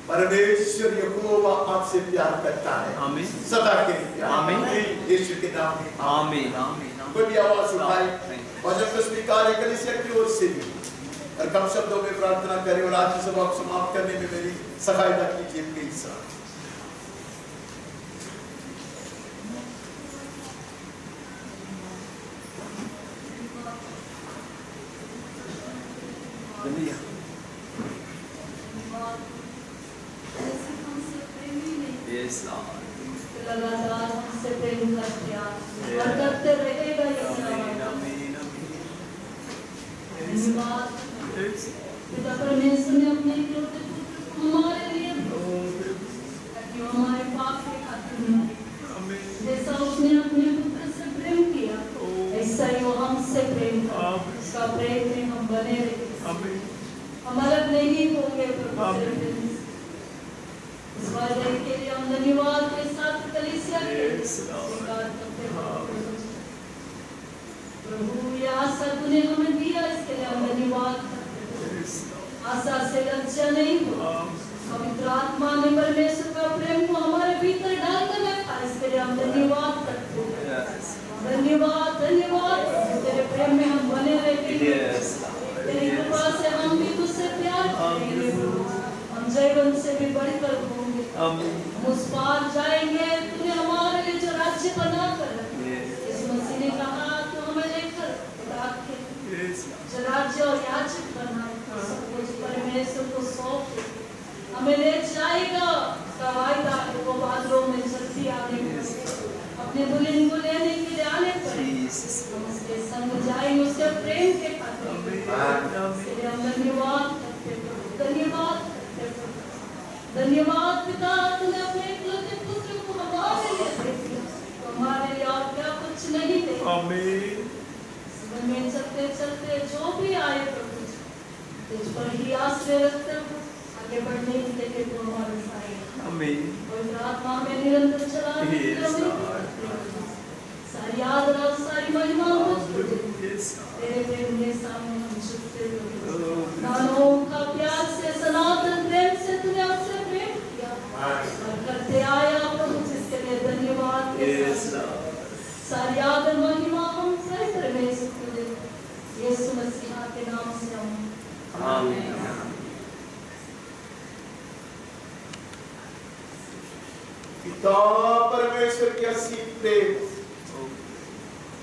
परमेश्वर यहोवा आपसे प्यार करता है। आमीन। सदा के लिए। आमीन। यीशु के नाम में। आमीन। आमीन। कोई भी आवाज उठाए वचन को स्वीकार कलीसिया की ओर से भी और कम शब्दों में प्रार्थना करें और आज की सभा को समाप्त करने में मेरी सहायता कीजिए प्लीज। Yes, Lord. लगातार हमसे प्रेम करते और करते रहेगा। धन्यवाद पिता परमेश्वर ने अपने इकलौते पुत्र को हमारे लिए ताकि वो हमारे पाप के खातिर मरे। जैसा उसने अपने पुत्र से प्रेम किया ऐसा ही वो हमसे प्रेम करे। उसका प्रेम में हम बने रहे, हम अलग नहीं होंगे। इस वादे के लिए हम धन्यवाद के साथ कलीसिया के स्वीकार करते हैं। प्रभु ये आशा तूने हमें दिया, इसके लिए हम धन्यवाद करते हैं। आशा से लज्जा नहीं हो, पवित्र आत्मा ने परमेश्वर का प्रेम को हमारे भीतर डाल कर रखा, इसके लिए हम धन्यवाद करते हैं। धन्यवाद धन्यवाद, तेरे प्रेम में हम बने रहेंगे। तेरी कृपा से हम भी तुझसे प्यार करेंगे, हम जीवन से भी बढ़कर होंगे। हम उस पार जाएंगे तूने हमारे लिए जो राज्य बना कर इस मसीह ने कहा तो हमें लेकर जो राज्य और याजक बनाए सब कुछ परमेश्वर को सौंप हमें ले जाएगा। उसका वायदा है वो बादलों में जल्दी आने अपने दुल्हन को लेने के लिए आने पर हम उसके संग जाएंगे, उसके प्रेम के खातिर। हम धन्यवाद करते हैं, धन्यवाद धन्यवाद पिता, तूने अपने इकलौते पुत्र को हमारे लिए दे दिया, तो हमारे लिए और क्या कुछ नहीं दे। आमीन। जीवन में चलते चलते जो भी आए प्रभु तुझ पर ही आश्रय रखते हो, आगे बढ़ने के लिए तू हमारे साथ है। आमीन। पवित्र आत्मा में निरंतर चला सारी आदर और सारी महिमा तेरे प्रेम के सामने हम झुकते हुए दानों का प्यार से सनातन प्रेम से तूने हमसे प्रेम किया और करते आया प्रभु, जिसके लिए धन्यवाद। सारी आदर महिमा हम परमेश्वर को देते यीशु मसीह के नाम से हम आमीन। पिता परमेश्वर की असीम प्रेम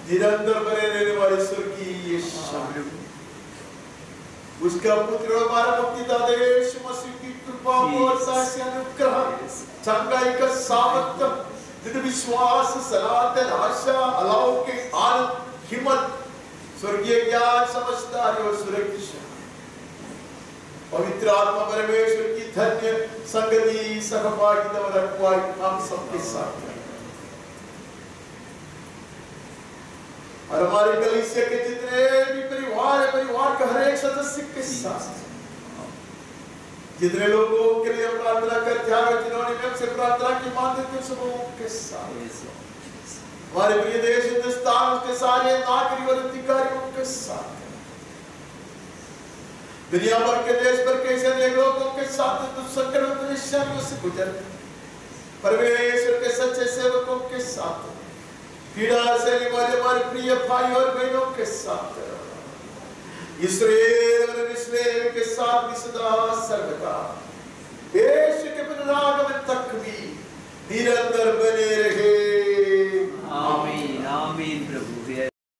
निरंतर बने रहने वाले स्वर्गीय यीशु, उसका पुत्र हमारा मुक्तिदाता यीशु मसीह की कृपा और साहस अनुग्रह चंगाई का सामर्थ्य दृढ़ विश्वास सनातन आशा अलौकिक आनंद हिम्मत स्वर्गीय ज्ञान समझदारी और सुरक्षा पवित्र आत्मा परमेश्वर की धन्य संगति सहभागिता और अगुवाई हम सबके साथ है और हमारे कलीसिया के जितने भी परिवार है, परिवार का हर एक सदस्य के साथ कितने लोगों के लिए प्रार्थना करते हैं जिन्होंने हमसे प्रार्थना की, मानते थे सबों के साथ। हमारे प्रिय देश हिंदुस्तान के सारे नागरिक और अधिकारियों के साथ, दुनिया भर के देश भर के ऐसे लोगों के साथ तो संकट परेशानियों से गुजरते परमेश्वर के सच्चे सेवकों के साथ, पीड़ा से निवारे हमारे प्रिय भाई और बहनों के साथ, इस्राएल और इस्राएल के साथ भी सदा सर्वदा देश के पुनरागमन तक भी निरंतर बने रहे। आमीन आमीन प्रभु।